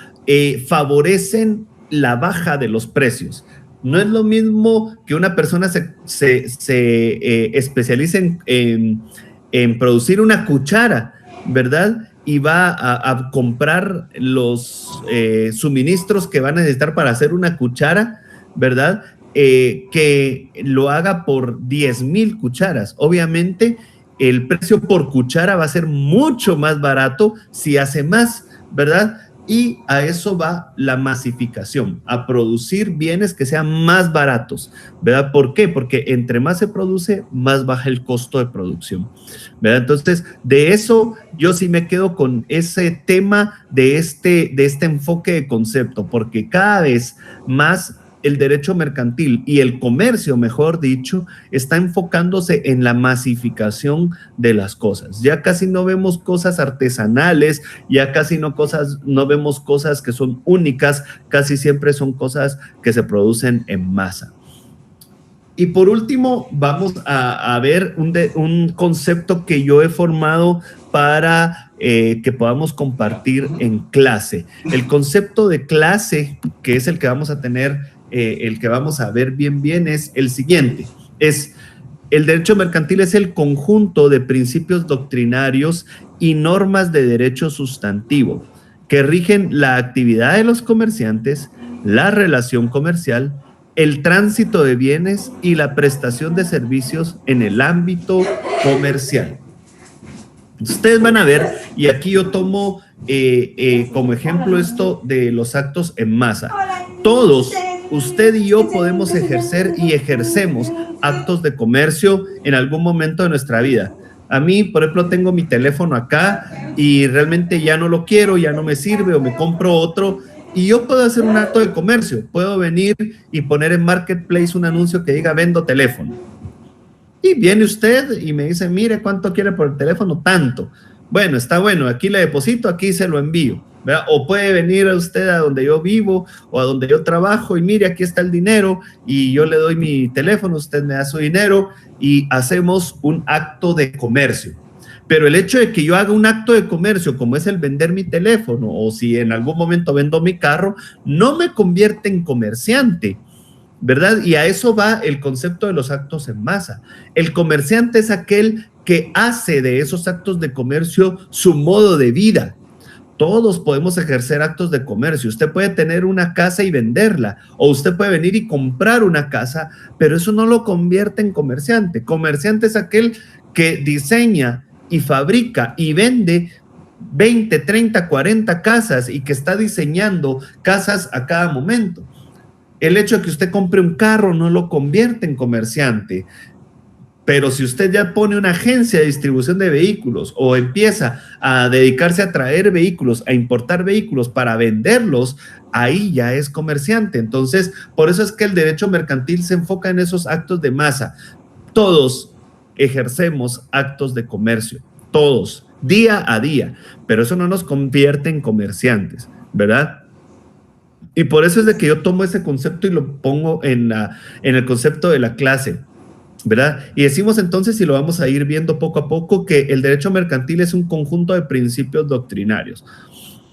favorecen la baja de los precios. No es lo mismo que una persona se especialice en producir una cuchara, ¿verdad? Y va a comprar los suministros que va a necesitar para hacer una cuchara, ¿verdad? Que lo haga por 10,000 cucharas. Obviamente, el precio por cuchara va a ser mucho más barato si hace más, ¿verdad? Y a eso va la masificación, a producir bienes que sean más baratos, ¿verdad? ¿Por qué? Porque entre más se produce, más baja el costo de producción, ¿verdad? Entonces, de eso yo sí me quedo con ese tema de este enfoque de concepto, porque cada vez más el derecho mercantil y el comercio, mejor dicho, está enfocándose en la masificación de las cosas. Ya casi no vemos cosas artesanales, ya casi no vemos cosas que son únicas, casi siempre son cosas que se producen en masa. Y por último, vamos a ver un concepto que yo he formado para que podamos compartir en clase. El concepto de clase, que es el que vamos a tener, el que vamos a ver bien, es el siguiente. El derecho mercantil es el conjunto de principios doctrinarios y normas de derecho sustantivo que rigen la actividad de los comerciantes, la relación comercial, el tránsito de bienes y la prestación de servicios en el ámbito comercial. Ustedes van a ver, y aquí yo tomo como ejemplo esto de los actos en masa. Todos, usted y yo, podemos ejercer y ejercemos actos de comercio en algún momento de nuestra vida. A mí, por ejemplo, tengo mi teléfono acá y realmente ya no lo quiero, ya no me sirve, o me compro otro. Y yo puedo hacer un acto de comercio, puedo venir y poner en Marketplace un anuncio que diga vendo teléfono. Y viene usted y me dice, mire, ¿cuánto quiere por el teléfono? Tanto. Bueno, está bueno, aquí le deposito, aquí se lo envío, ¿verdad? O puede venir a usted a donde yo vivo o a donde yo trabajo y mire, aquí está el dinero y yo le doy mi teléfono, usted me da su dinero y hacemos un acto de comercio. Pero el hecho de que yo haga un acto de comercio, como es el vender mi teléfono, o si en algún momento vendo mi carro, no me convierte en comerciante, ¿verdad? Y a eso va el concepto de los actos en masa. El comerciante es aquel que hace de esos actos de comercio su modo de vida. Todos podemos ejercer actos de comercio. Usted puede tener una casa y venderla, o usted puede venir y comprar una casa, pero eso no lo convierte en comerciante. Comerciante es aquel que diseña y fabrica y vende 20, 30, 40 casas y que está diseñando casas a cada momento. El hecho de que usted compre un carro no lo convierte en comerciante. Pero si usted ya pone una agencia de distribución de vehículos o empieza a dedicarse a traer vehículos, a importar vehículos para venderlos, ahí ya es comerciante. Entonces, por eso es que el derecho mercantil se enfoca en esos actos de masa. Todos ejercemos actos de comercio, todos, día a día, pero eso no nos convierte en comerciantes, ¿verdad? Y por eso es de que yo tomo ese concepto y lo pongo en el concepto de la clase, ¿verdad? Y decimos entonces, y lo vamos a ir viendo poco a poco, que el derecho mercantil es un conjunto de principios doctrinarios.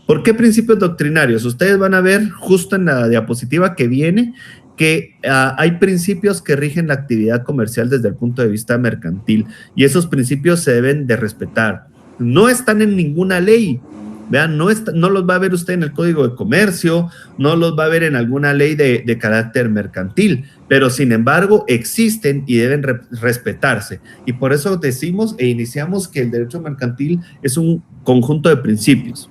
¿Por qué principios doctrinarios? Ustedes van a ver justo en la diapositiva que viene que hay principios que rigen la actividad comercial desde el punto de vista mercantil y esos principios se deben de respetar. No están en ninguna ley. Vean, no los va a ver usted en el Código de Comercio, no los va a ver en alguna ley de carácter mercantil, pero sin embargo existen y deben respetarse. Y por eso decimos e iniciamos que el derecho mercantil es un conjunto de principios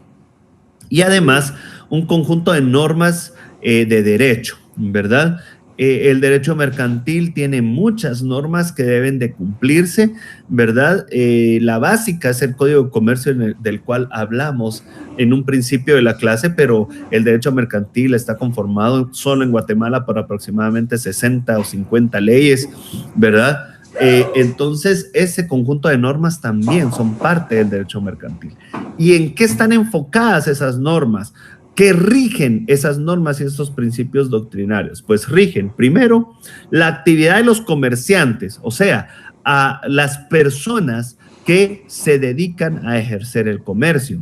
y además un conjunto de normas de derecho, ¿verdad? El derecho mercantil tiene muchas normas que deben de cumplirse, ¿verdad? La básica es el Código de Comercio del cual hablamos en un principio de la clase, pero el derecho mercantil está conformado solo en Guatemala por aproximadamente 60 o 50 leyes, ¿verdad? Entonces, ese conjunto de normas también son parte del derecho mercantil. ¿Y en qué están enfocadas esas normas? ¿Qué rigen esas normas y esos principios doctrinarios? Pues rigen, primero, la actividad de los comerciantes, o sea, a las personas que se dedican a ejercer el comercio.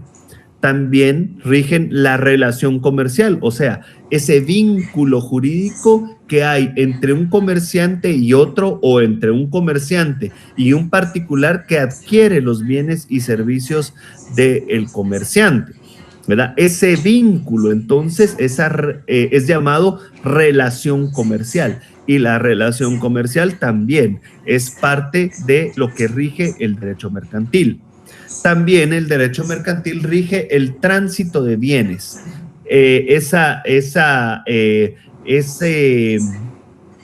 También rigen la relación comercial, o sea, ese vínculo jurídico que hay entre un comerciante y otro o entre un comerciante y un particular que adquiere los bienes y servicios del comerciante, ¿verdad? Ese vínculo, entonces, es llamado relación comercial y la relación comercial también es parte de lo que rige el derecho mercantil. También el derecho mercantil rige el tránsito de bienes, ese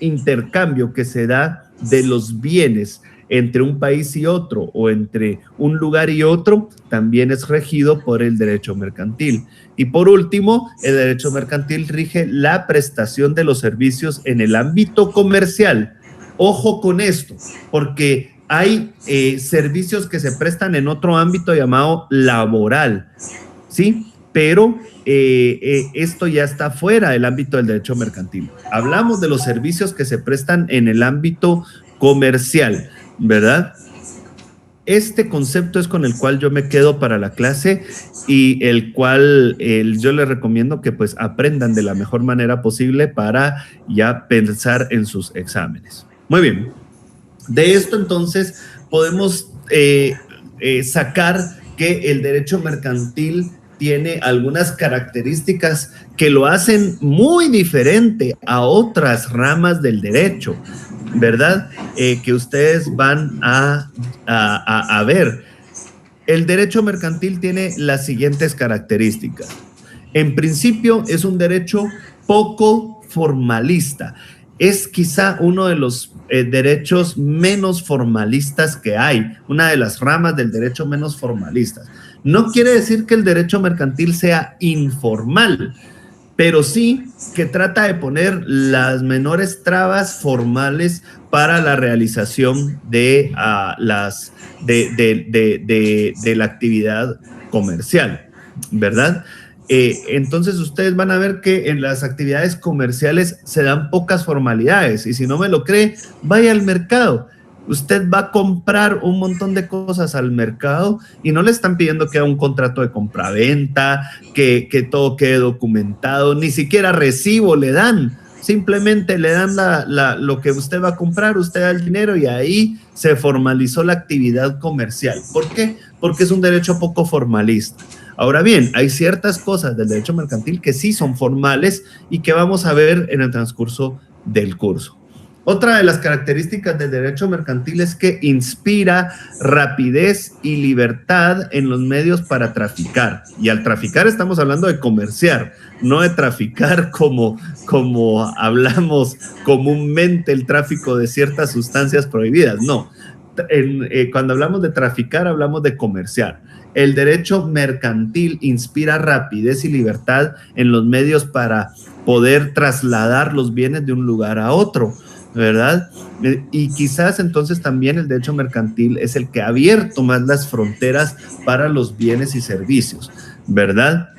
intercambio que se da de los bienes entre un país y otro o entre un lugar y otro, también es regido por el derecho mercantil. Y por último, el derecho mercantil rige la prestación de los servicios en el ámbito comercial. Ojo con esto, porque hay servicios que se prestan en otro ámbito llamado laboral, ¿sí? Pero esto ya está fuera del ámbito del derecho mercantil. Hablamos de los servicios que se prestan en el ámbito comercial, ¿verdad? Este concepto es con el cual yo me quedo para la clase y el cual yo les recomiendo que pues aprendan de la mejor manera posible para ya pensar en sus exámenes. Muy bien. De esto entonces podemos sacar que el derecho mercantil tiene algunas características que lo hacen muy diferente a otras ramas del derecho, ¿verdad? Que ustedes van a ver. El derecho mercantil tiene las siguientes características. En principio, es un derecho poco formalista. Es quizá uno de los derechos menos formalistas que hay, una de las ramas del derecho menos formalistas. No quiere decir que el derecho mercantil sea informal, pero sí que trata de poner las menores trabas formales para la realización de, de la actividad comercial, ¿verdad? Entonces ustedes van a ver que en las actividades comerciales se dan pocas formalidades, y si no me lo cree, vaya al mercado. Usted va a comprar un montón de cosas al mercado y no le están pidiendo que haga un contrato de compraventa, que todo quede documentado, ni siquiera recibo le dan. Simplemente le dan lo que usted va a comprar, usted da el dinero y ahí se formalizó la actividad comercial. ¿Por qué? Porque es un derecho poco formalista. Ahora bien, hay ciertas cosas del derecho mercantil que sí son formales y que vamos a ver en el transcurso del curso. Otra de las características del derecho mercantil es que inspira rapidez y libertad en los medios para traficar. Y al traficar estamos hablando de comerciar, no de traficar como hablamos comúnmente el tráfico de ciertas sustancias prohibidas. No, cuando hablamos de traficar hablamos de comerciar. El derecho mercantil inspira rapidez y libertad en los medios para poder trasladar los bienes de un lugar a otro, ¿verdad? Y quizás entonces también el derecho mercantil es el que ha abierto más las fronteras para los bienes y servicios, ¿verdad?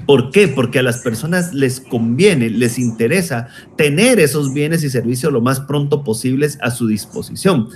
¿Por qué? Porque a las personas les conviene, les interesa tener esos bienes y servicios lo más pronto posibles a su disposición.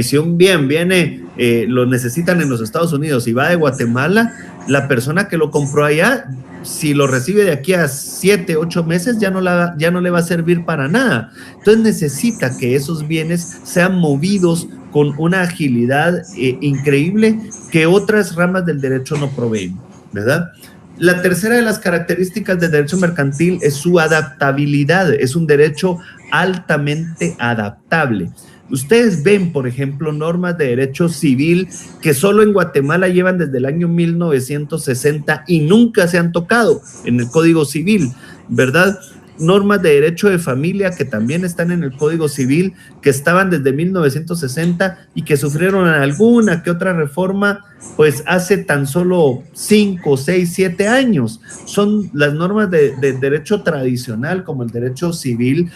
Si un bien viene, lo necesitan en los Estados Unidos y va de Guatemala, la persona que lo compró allá, si lo recibe de aquí a 7, 8 meses, ya no le va a servir para nada. Entonces necesita que esos bienes sean movidos con una agilidad increíble que otras ramas del derecho no proveen, ¿verdad? La tercera de las características del derecho mercantil es su adaptabilidad. Es un derecho altamente adaptable. Ustedes ven, por ejemplo, normas de derecho civil que solo en Guatemala llevan desde el año 1960 y nunca se han tocado en el Código Civil, ¿verdad? Normas de derecho de familia que también están en el Código Civil, que estaban desde 1960 y que sufrieron alguna que otra reforma, pues hace tan solo 5, 6, 7 años. Son las normas de derecho tradicional, como el derecho civil,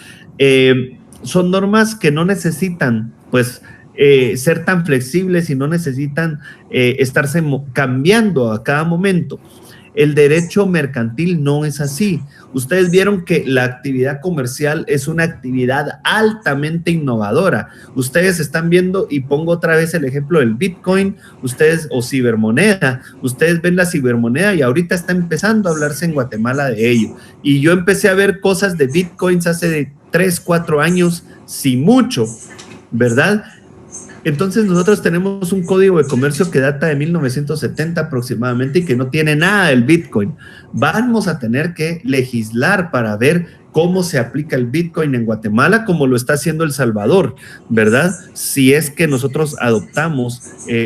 son normas que no necesitan, pues, ser tan flexibles y no necesitan estarse cambiando a cada momento. El derecho mercantil no es así. Ustedes vieron que la actividad comercial es una actividad altamente innovadora. Ustedes están viendo, y pongo otra vez el ejemplo del Bitcoin, ustedes, o cibermoneda. Ustedes ven la cibermoneda y ahorita está empezando a hablarse en Guatemala de ello. Y yo empecé a ver cosas de Bitcoins hace 3, 4 años, si mucho, ¿verdad? Entonces nosotros tenemos un código de comercio que data de 1970 aproximadamente y que no tiene nada del Bitcoin. Vamos a tener que legislar para ver cómo se aplica el Bitcoin en Guatemala, como lo está haciendo El Salvador, ¿verdad? Si es que nosotros adoptamos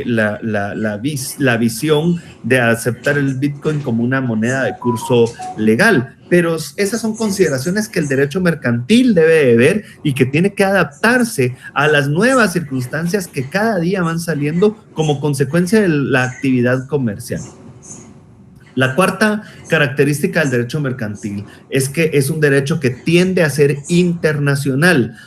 la visión de aceptar el Bitcoin como una moneda de curso legal. Pero esas son consideraciones que el derecho mercantil debe de ver y que tiene que adaptarse a las nuevas circunstancias que cada día van saliendo como consecuencia de la actividad comercial. La cuarta característica del derecho mercantil es que es un derecho que tiende a ser internacional.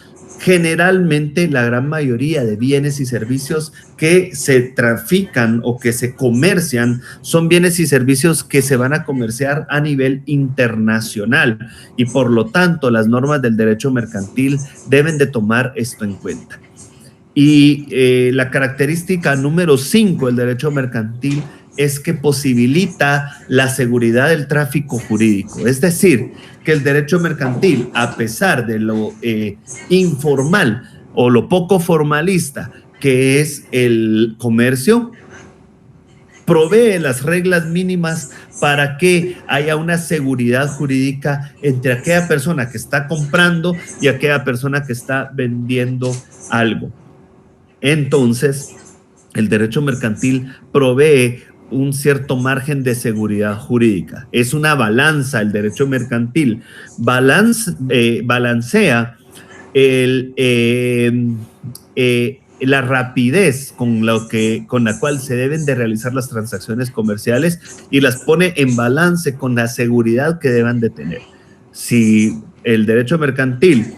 Generalmente la gran mayoría de bienes y servicios que se trafican o que se comercian son bienes y servicios que se van a comerciar a nivel internacional y por lo tanto las normas del derecho mercantil deben de tomar esto en cuenta. Y la característica número 5 del derecho mercantil es que posibilita la seguridad del tráfico jurídico. Es decir, que el derecho mercantil, a pesar de lo informal o lo poco formalista que es el comercio, provee las reglas mínimas para que haya una seguridad jurídica entre aquella persona que está comprando y aquella persona que está vendiendo algo. Entonces, el derecho mercantil provee un cierto margen de seguridad jurídica. Es una balanza, el derecho mercantil balancea la rapidez con la cual se deben de realizar las transacciones comerciales y las pone en balance con la seguridad que deban de tener. Si el derecho mercantil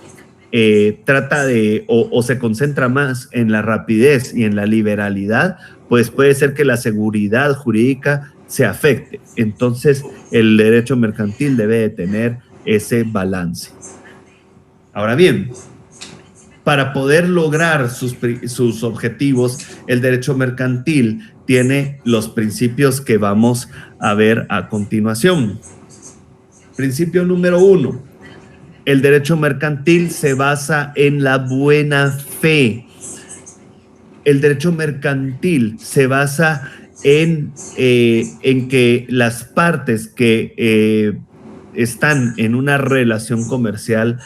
trata de o se concentra más en la rapidez y en la liberalidad, pues puede ser que la seguridad jurídica se afecte. Entonces, el derecho mercantil debe de tener ese balance. Ahora bien, para poder lograr sus objetivos, el derecho mercantil tiene los principios que vamos a ver a continuación. Principio número 1. El derecho mercantil se basa en la buena fe. El derecho mercantil se basa en que las partes que están en una relación comercial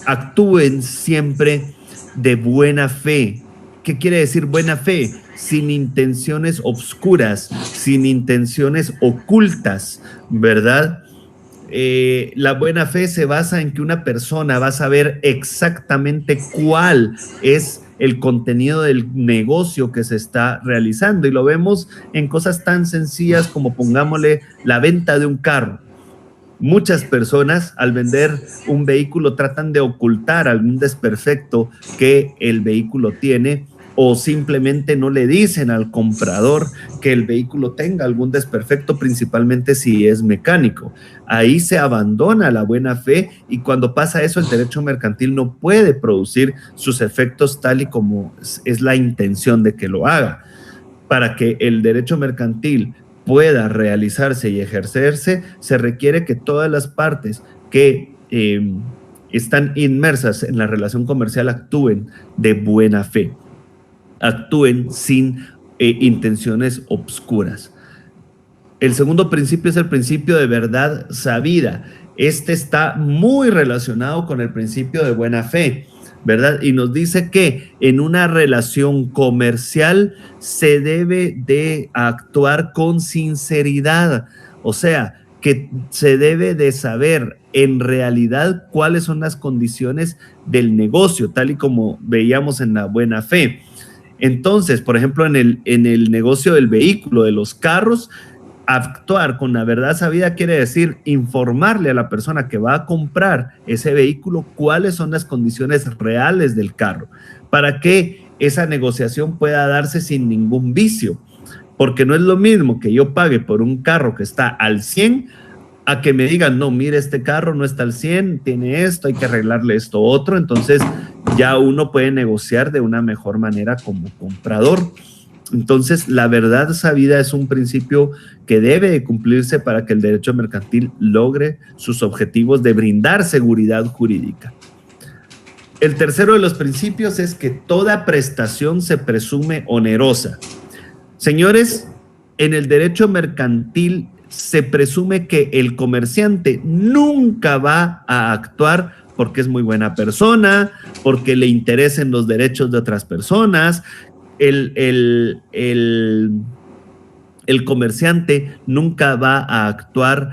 actúen siempre de buena fe. ¿Qué quiere decir buena fe? Sin intenciones obscuras, sin intenciones ocultas, ¿verdad? La buena fe se basa en que una persona va a saber exactamente cuál es el contenido del negocio que se está realizando, y lo vemos en cosas tan sencillas como, pongámosle, la venta de un carro. Muchas personas al vender un vehículo tratan de ocultar algún desperfecto que el vehículo tiene, o simplemente no le dicen al comprador que el vehículo tenga algún desperfecto, principalmente si es mecánico. Ahí se abandona la buena fe, y cuando pasa eso, el derecho mercantil no puede producir sus efectos tal y como es la intención de que lo haga. Para que el derecho mercantil pueda realizarse y ejercerse, se requiere que todas las partes que están inmersas en la relación comercial actúen de buena fe, actúen sin intenciones obscuras. El segundo principio es el principio de verdad sabida. Este está muy relacionado con el principio de buena fe, ¿verdad? Y nos dice que en una relación comercial se debe de actuar con sinceridad, o sea, que se debe de saber en realidad cuáles son las condiciones del negocio, tal y como veíamos en la buena fe. Entonces, por ejemplo, en el negocio del vehículo, de los carros, actuar con la verdad sabida quiere decir informarle a la persona que va a comprar ese vehículo cuáles son las condiciones reales del carro, para que esa negociación pueda darse sin ningún vicio, porque no es lo mismo que yo pague por un carro que está al 100 a que me digan, no, mire, este carro no está al 100, tiene esto, hay que arreglarle esto otro. Entonces ya uno puede negociar de una mejor manera como comprador. Entonces, la verdad sabida es un principio que debe de cumplirse para que el derecho mercantil logre sus objetivos de brindar seguridad jurídica. El tercero de los principios es que toda prestación se presume onerosa. Señores, en el derecho mercantil se presume que el comerciante nunca va a actuar porque es muy buena persona, porque le interesen los derechos de otras personas. El comerciante nunca va a actuar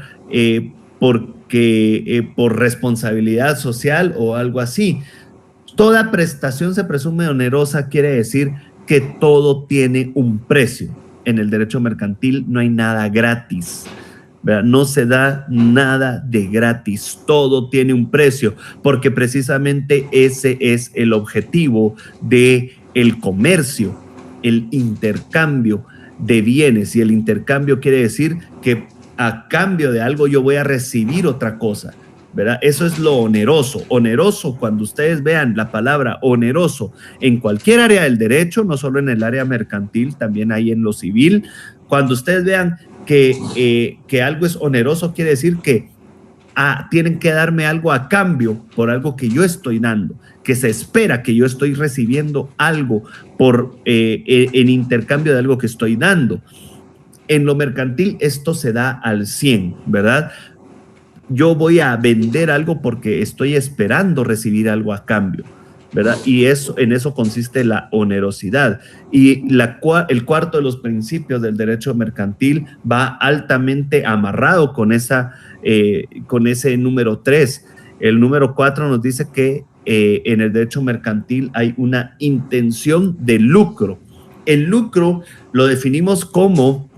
por responsabilidad social o algo así. Toda prestación se presume onerosa quiere decir que todo tiene un precio. En el derecho mercantil no hay nada gratis, ¿verdad? No se da nada de gratis, todo tiene un precio, porque precisamente ese es el objetivo de el comercio, el intercambio de bienes, y el intercambio quiere decir que a cambio de algo yo voy a recibir otra cosa, ¿verdad? Eso es lo oneroso. Oneroso, cuando ustedes vean la palabra oneroso en cualquier área del derecho, no solo en el área mercantil, también hay en lo civil, cuando ustedes vean que algo es oneroso, quiere decir que tienen que darme algo a cambio por algo que yo estoy dando, que se espera que yo estoy recibiendo algo en intercambio de algo que estoy dando. En lo mercantil esto se da al 100, ¿verdad? Yo voy a vender algo porque estoy esperando recibir algo a cambio, ¿verdad? Y en eso consiste la onerosidad. Y el cuarto de los principios del derecho mercantil va altamente amarrado con ese número 3. El número 4 nos dice que en el derecho mercantil hay una intención de lucro. El lucro lo definimos como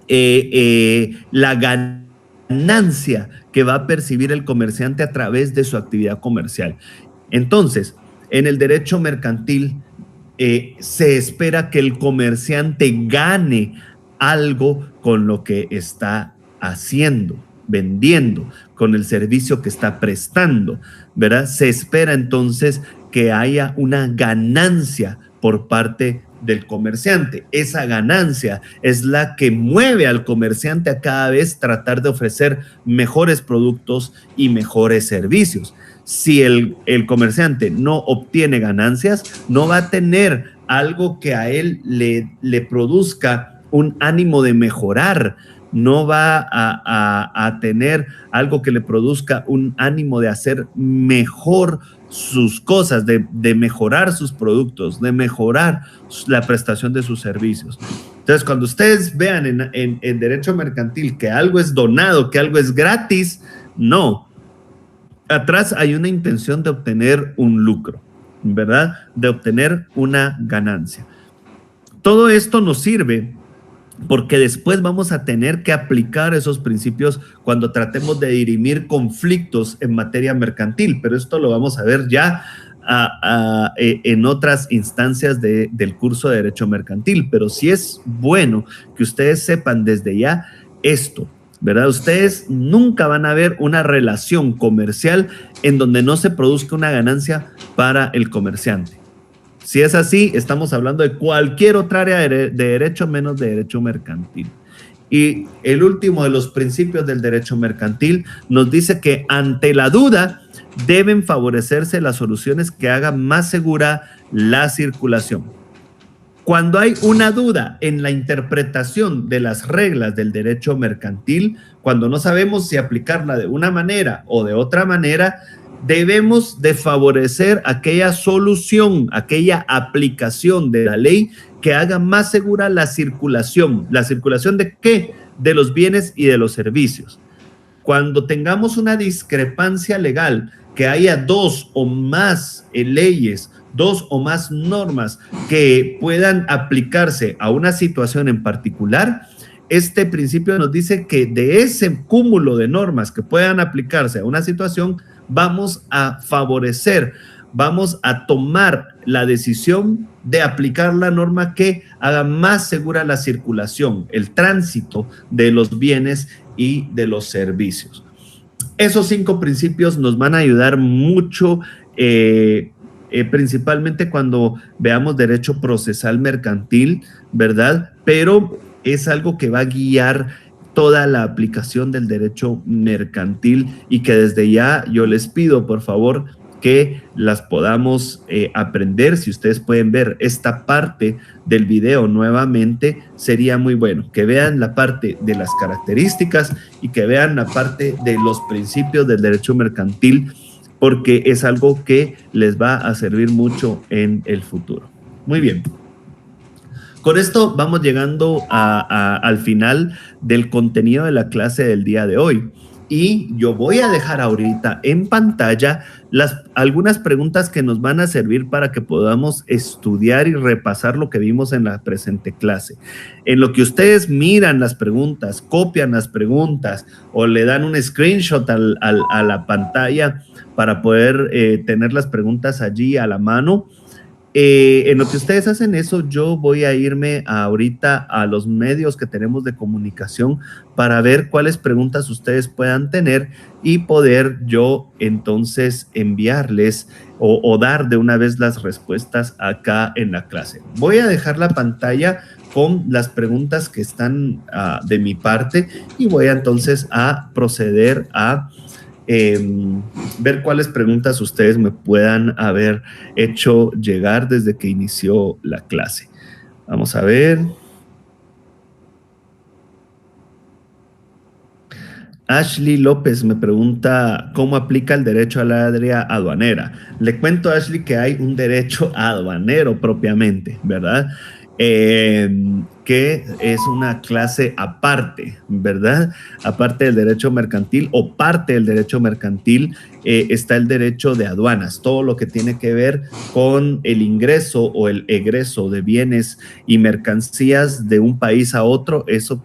la ganancia que va a percibir el comerciante a través de su actividad comercial. Entonces, en el derecho mercantil se espera que el comerciante gane algo con lo que está haciendo, vendiendo, con el servicio que está prestando, ¿verdad? Se espera entonces que haya una ganancia por parte del comerciante. Esa ganancia es la que mueve al comerciante a cada vez tratar de ofrecer mejores productos y mejores servicios. Si el comerciante no obtiene ganancias, no va a tener algo que a él le produzca un ánimo de mejorar, no va a tener algo que le produzca un ánimo de hacer mejor sus cosas, de mejorar sus productos, de mejorar la prestación de sus servicios. Entonces, cuando ustedes vean en derecho mercantil que algo es donado, que algo es gratis, no. Atrás hay una intención de obtener un lucro, ¿verdad? De obtener una ganancia. Todo esto nos sirve porque después vamos a tener que aplicar esos principios cuando tratemos de dirimir conflictos en materia mercantil, pero esto lo vamos a ver ya en otras instancias del curso de Derecho Mercantil, pero sí es bueno que ustedes sepan desde ya esto, ¿verdad? Ustedes nunca van a ver una relación comercial en donde no se produzca una ganancia para el comerciante. Si es así, estamos hablando de cualquier otra área de derecho menos de derecho mercantil. Y el último de los principios del derecho mercantil nos dice que ante la duda deben favorecerse las soluciones que hagan más segura la circulación. Cuando hay una duda en la interpretación de las reglas del derecho mercantil, cuando no sabemos si aplicarla de una manera o de otra manera, debemos de favorecer aquella solución, aquella aplicación de la ley que haga más segura la circulación. ¿La circulación de qué? De los bienes y de los servicios. Cuando tengamos una discrepancia legal, que haya dos o más leyes, dos o más normas que puedan aplicarse a una situación en particular, este principio nos dice que de ese cúmulo de normas que puedan aplicarse a una situación, vamos a favorecer, vamos a tomar la decisión de aplicar la norma que haga más segura la circulación, el tránsito de los bienes y de los servicios. Esos 5 principios nos van a ayudar mucho, principalmente cuando veamos derecho procesal mercantil, ¿verdad? Pero es algo que va a guiar toda la aplicación del derecho mercantil y que desde ya yo les pido, por favor, que las podamos aprender. Si ustedes pueden ver esta parte del video nuevamente, sería muy bueno que vean la parte de las características y que vean la parte de los principios del derecho mercantil, porque es algo que les va a servir mucho en el futuro. Muy bien. Con esto vamos llegando al final del contenido de la clase del día de hoy. Y yo voy a dejar ahorita en pantalla algunas preguntas que nos van a servir para que podamos estudiar y repasar lo que vimos en la presente clase. En lo que ustedes miran las preguntas, copian las preguntas o le dan un screenshot a la pantalla para poder tener las preguntas allí a la mano. En lo que ustedes hacen eso, yo voy a irme ahorita a los medios que tenemos de comunicación para ver cuáles preguntas ustedes puedan tener y poder yo entonces enviarles o dar de una vez las respuestas acá en la clase. Voy a dejar la pantalla con las preguntas que están de mi parte y voy entonces a proceder a ver cuáles preguntas ustedes me puedan haber hecho llegar desde que inició la clase. Vamos a ver. Ashley López me pregunta cómo aplica el derecho al área aduanera. Le cuento a Ashley que hay un derecho aduanero propiamente, ¿verdad? Que que es una clase aparte, ¿verdad? Aparte del derecho mercantil o parte del derecho mercantil, está el derecho de aduanas, todo lo que tiene que ver con el ingreso o el egreso de bienes y mercancías de un país a otro, eso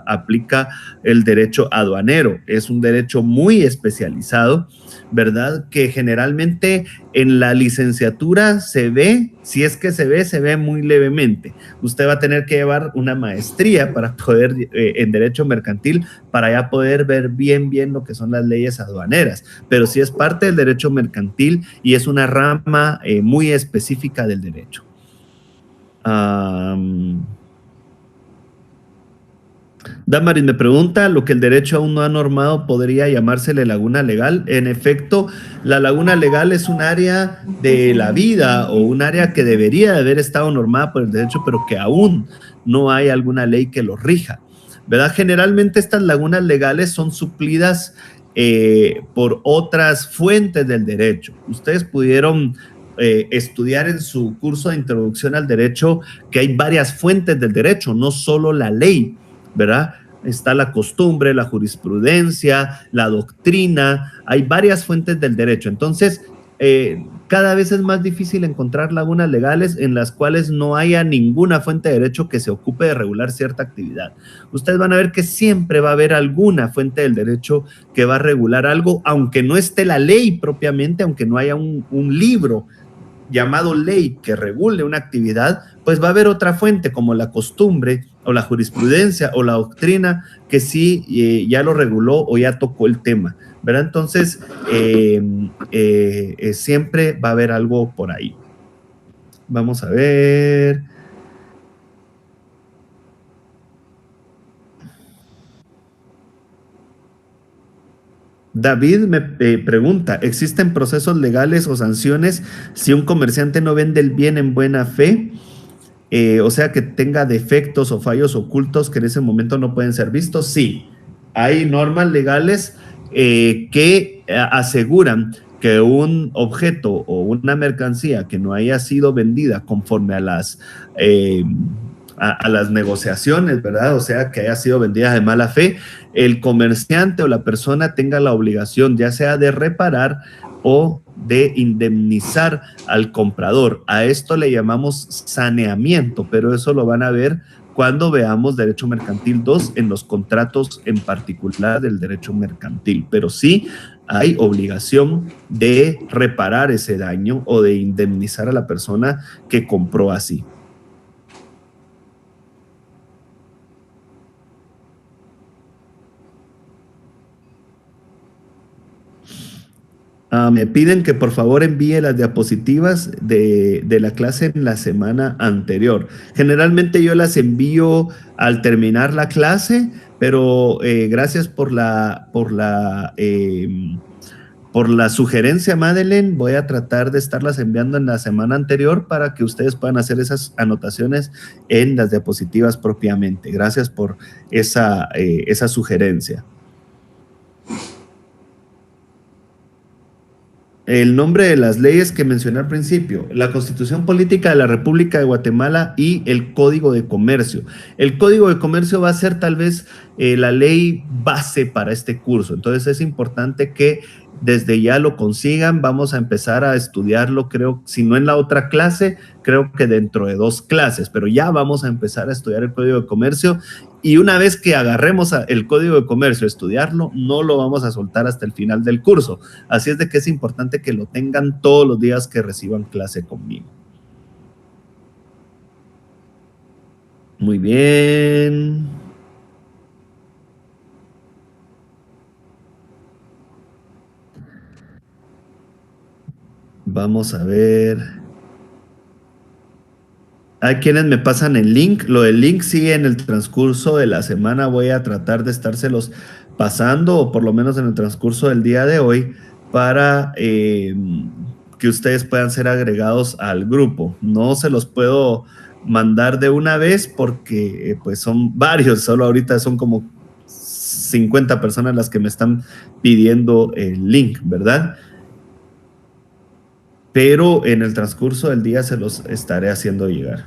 aplica el derecho aduanero. Es un derecho muy especializado, ¿verdad? Que generalmente en la licenciatura se ve, si es que se ve muy levemente. Usted va a tener que llevar una maestría para poder, en derecho mercantil, para ya poder ver bien lo que son las leyes aduaneras, pero sí es parte del derecho mercantil y es una rama muy específica del derecho. Damaris me pregunta, lo que el derecho aún no ha normado podría llamársele laguna legal. En efecto, la laguna legal es un área de la vida o un área que debería de haber estado normada por el derecho, pero que aún no hay alguna ley que lo rija, ¿verdad? Generalmente estas lagunas legales son suplidas por otras fuentes del derecho. Ustedes pudieron estudiar en su curso de introducción al derecho que hay varias fuentes del derecho, no solo la ley, ¿verdad? Está la costumbre, la jurisprudencia, la doctrina, hay varias fuentes del derecho. Entonces, cada vez es más difícil encontrar lagunas legales en las cuales no haya ninguna fuente de derecho que se ocupe de regular cierta actividad. Ustedes van a ver que siempre va a haber alguna fuente del derecho que va a regular algo, aunque no esté la ley propiamente, aunque no haya un libro llamado ley que regule una actividad, pues va a haber otra fuente como la costumbre o la jurisprudencia o la doctrina que sí ya lo reguló o ya tocó el tema, ¿verdad? Entonces, siempre va a haber algo por ahí. Vamos a ver. David me pregunta, ¿existen procesos legales o sanciones si un comerciante no vende el bien en buena fe? O sea, que tenga defectos o fallos ocultos que en ese momento no pueden ser vistos. Sí, hay normas legales que aseguran que un objeto o una mercancía que no haya sido vendida conforme a las negociaciones, ¿verdad? O sea, que haya sido vendida de mala fe, el comerciante o la persona tenga la obligación ya sea de reparar o de indemnizar al comprador. A esto le llamamos saneamiento, pero eso lo van a ver cuando veamos Derecho Mercantil 2 en los contratos en particular del derecho mercantil. Pero sí hay obligación de reparar ese daño o de indemnizar a la persona que compró así. Me piden que por favor envíe las diapositivas de la clase en la semana anterior. Generalmente yo las envío al terminar la clase, pero gracias por la sugerencia, Madeleine. Voy a tratar de estarlas enviando en la semana anterior para que ustedes puedan hacer esas anotaciones en las diapositivas propiamente. Gracias por esa sugerencia. El nombre de las leyes que mencioné al principio: la Constitución Política de la República de Guatemala y el Código de Comercio. El Código de Comercio va a ser tal vez la ley base para este curso, entonces es importante que desde ya lo consigan. Vamos a empezar a estudiarlo, creo, si no en la otra clase, creo que dentro de 2 clases, pero ya vamos a empezar a estudiar el Código de Comercio. Y una vez que agarremos el Código de Comercio, estudiarlo, no lo vamos a soltar hasta el final del curso. Así es de que es importante que lo tengan todos los días que reciban clase conmigo. Muy bien. Vamos a ver. Hay quienes me pasan el link. Lo del link sigue en el transcurso de la semana. Voy a tratar de estárselos pasando, o por lo menos en el transcurso del día de hoy, para que ustedes puedan ser agregados al grupo. No se los puedo mandar de una vez porque pues son varios. Solo ahorita son como 50 personas las que me están pidiendo el link, ¿verdad? Pero en el transcurso del día se los estaré haciendo llegar.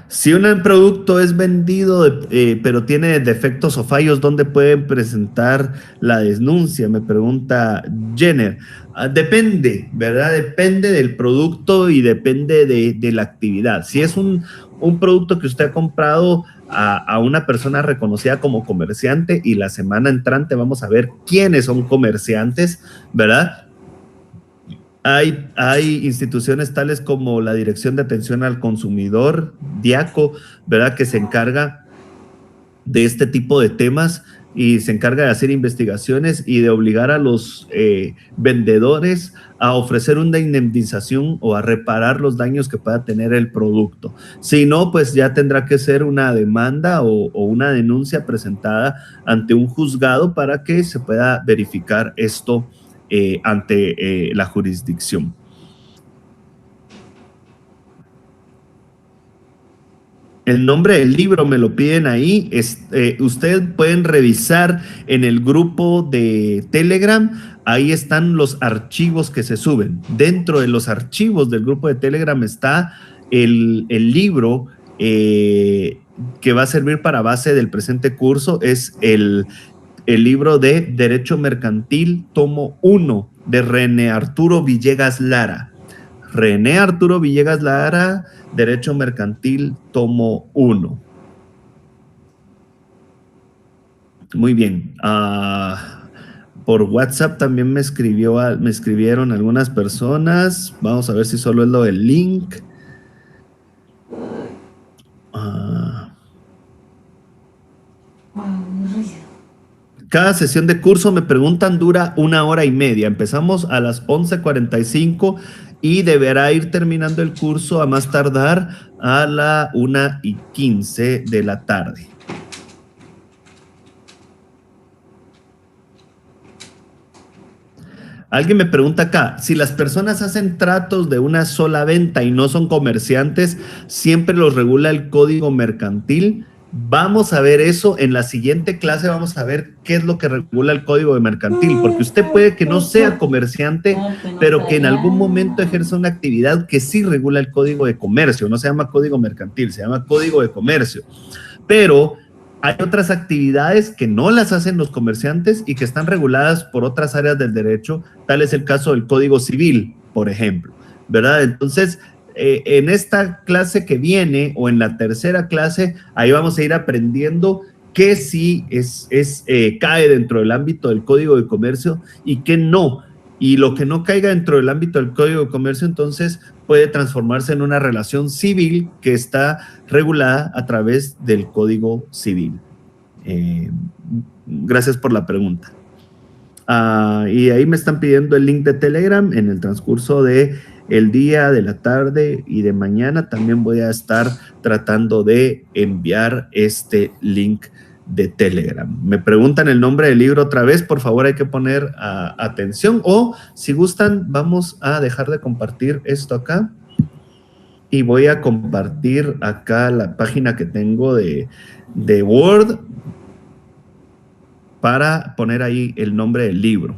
Si un producto es vendido, pero tiene defectos o fallos, ¿dónde pueden presentar la denuncia? Me pregunta Jenner. Depende, ¿verdad? Depende del producto y depende de la actividad. Si es un producto que usted ha comprado a una persona reconocida como comerciante y la semana entrante vamos a ver quiénes son comerciantes, ¿verdad? Hay instituciones tales como la Dirección de Atención al Consumidor, DIACO, ¿verdad? Que se encarga de este tipo de temas y se encarga de hacer investigaciones y de obligar a los vendedores a ofrecer una indemnización o a reparar los daños que pueda tener el producto. Si no, pues ya tendrá que ser una demanda o una denuncia presentada ante un juzgado para que se pueda verificar esto ante la jurisdicción. El nombre del libro me lo piden ahí. Ustedes pueden revisar en el grupo de Telegram. Ahí están los archivos que se suben. Dentro de los archivos del grupo de Telegram está el libro que va a servir para base del presente curso. Es el libro de Derecho Mercantil, tomo 1, de René Arturo Villegas Lara. René Arturo Villegas Lara, Derecho Mercantil, tomo 1. Muy bien. Por WhatsApp también me escribieron algunas personas. Vamos a ver si solo es lo del link. Cada sesión de curso, me preguntan, dura 1 hora y media. Empezamos a las 11:45 y deberá ir terminando el curso a más tardar a la 1:15 de la tarde. Alguien me pregunta acá, si las personas hacen tratos de una sola venta y no son comerciantes, ¿siempre los regula el Código Mercantil? Vamos a ver eso en la siguiente clase. Vamos a ver qué es lo que regula el Código de Mercantil, porque usted puede que no sea comerciante, pero que en algún momento ejerza una actividad que sí regula el Código de Comercio. No se llama Código Mercantil, se llama Código de Comercio. Pero hay otras actividades que no las hacen los comerciantes y que están reguladas por otras áreas del derecho. Tal es el caso del Código Civil, por ejemplo, ¿verdad? Entonces, en esta clase que viene o en la tercera clase, ahí vamos a ir aprendiendo qué sí cae dentro del ámbito del Código de Comercio y qué no. Y lo que no caiga dentro del ámbito del Código de Comercio, entonces puede transformarse en una relación civil que está regulada a través del Código Civil. Gracias por la pregunta. Y ahí me están pidiendo el link de Telegram. En el transcurso de el día, de la tarde y de mañana también voy a estar tratando de enviar este link de Telegram. Me preguntan el nombre del libro otra vez, por favor hay que poner atención, o si gustan vamos a dejar de compartir esto acá y voy a compartir acá la página que tengo de Word para poner ahí el nombre del libro.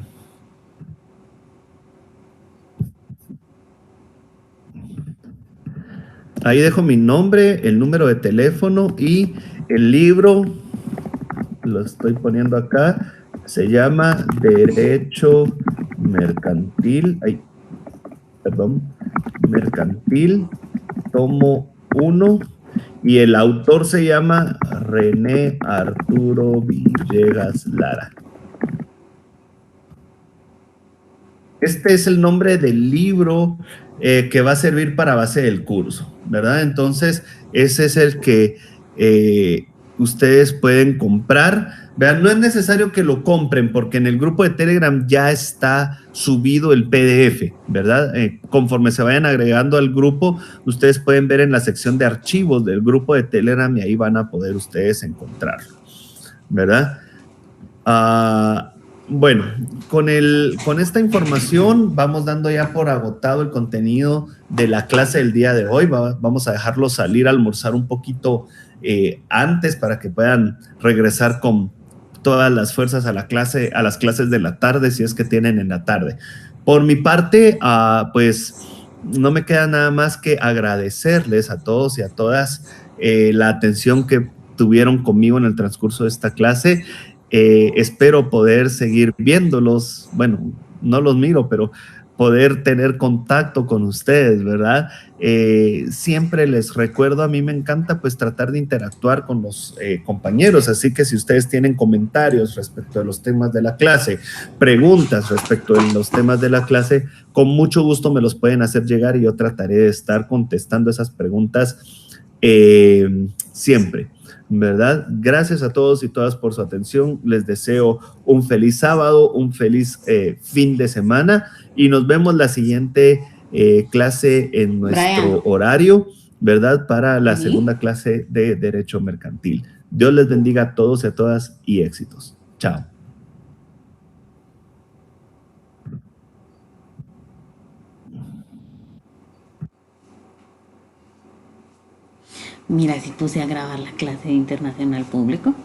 Ahí dejo mi nombre, el número de teléfono y el libro. Lo estoy poniendo acá. Se llama Derecho Mercantil. Mercantil, tomo 1. Y el autor se llama René Arturo Villegas Lara. Este es el nombre del libro que va a servir para base del curso, ¿verdad? Entonces, ese es el que ustedes pueden comprar. Vean, no es necesario que lo compren porque en el grupo de Telegram ya está subido el PDF, ¿verdad? Conforme se vayan agregando al grupo, ustedes pueden ver en la sección de archivos del grupo de Telegram y ahí van a poder ustedes encontrarlo, ¿verdad? Bueno, con esta información vamos dando ya por agotado el contenido de la clase del día de hoy. Vamos a dejarlo salir a almorzar un poquito antes para que puedan regresar con todas las fuerzas a las clases de la tarde, si es que tienen en la tarde. Por mi parte, pues no me queda nada más que agradecerles a todos y a todas la atención que tuvieron conmigo en el transcurso de esta clase. Espero poder seguir viéndolos. Bueno, no los miro, pero poder tener contacto con ustedes, ¿verdad? Siempre les recuerdo, a mí me encanta pues tratar de interactuar con los compañeros, así que si ustedes tienen comentarios respecto de los temas de la clase, preguntas respecto de los temas de la clase, con mucho gusto me los pueden hacer llegar y yo trataré de estar contestando esas preguntas siempre. ¿Verdad? Gracias a todos y todas por su atención. Les deseo un feliz sábado, un feliz fin de semana y nos vemos la siguiente clase en nuestro Brian. horario, ¿verdad? Para la ¿Sí? segunda clase de Derecho Mercantil. Dios les bendiga a todos y a todas y éxitos. Chao. Mira, si puse a grabar la clase de internacional público.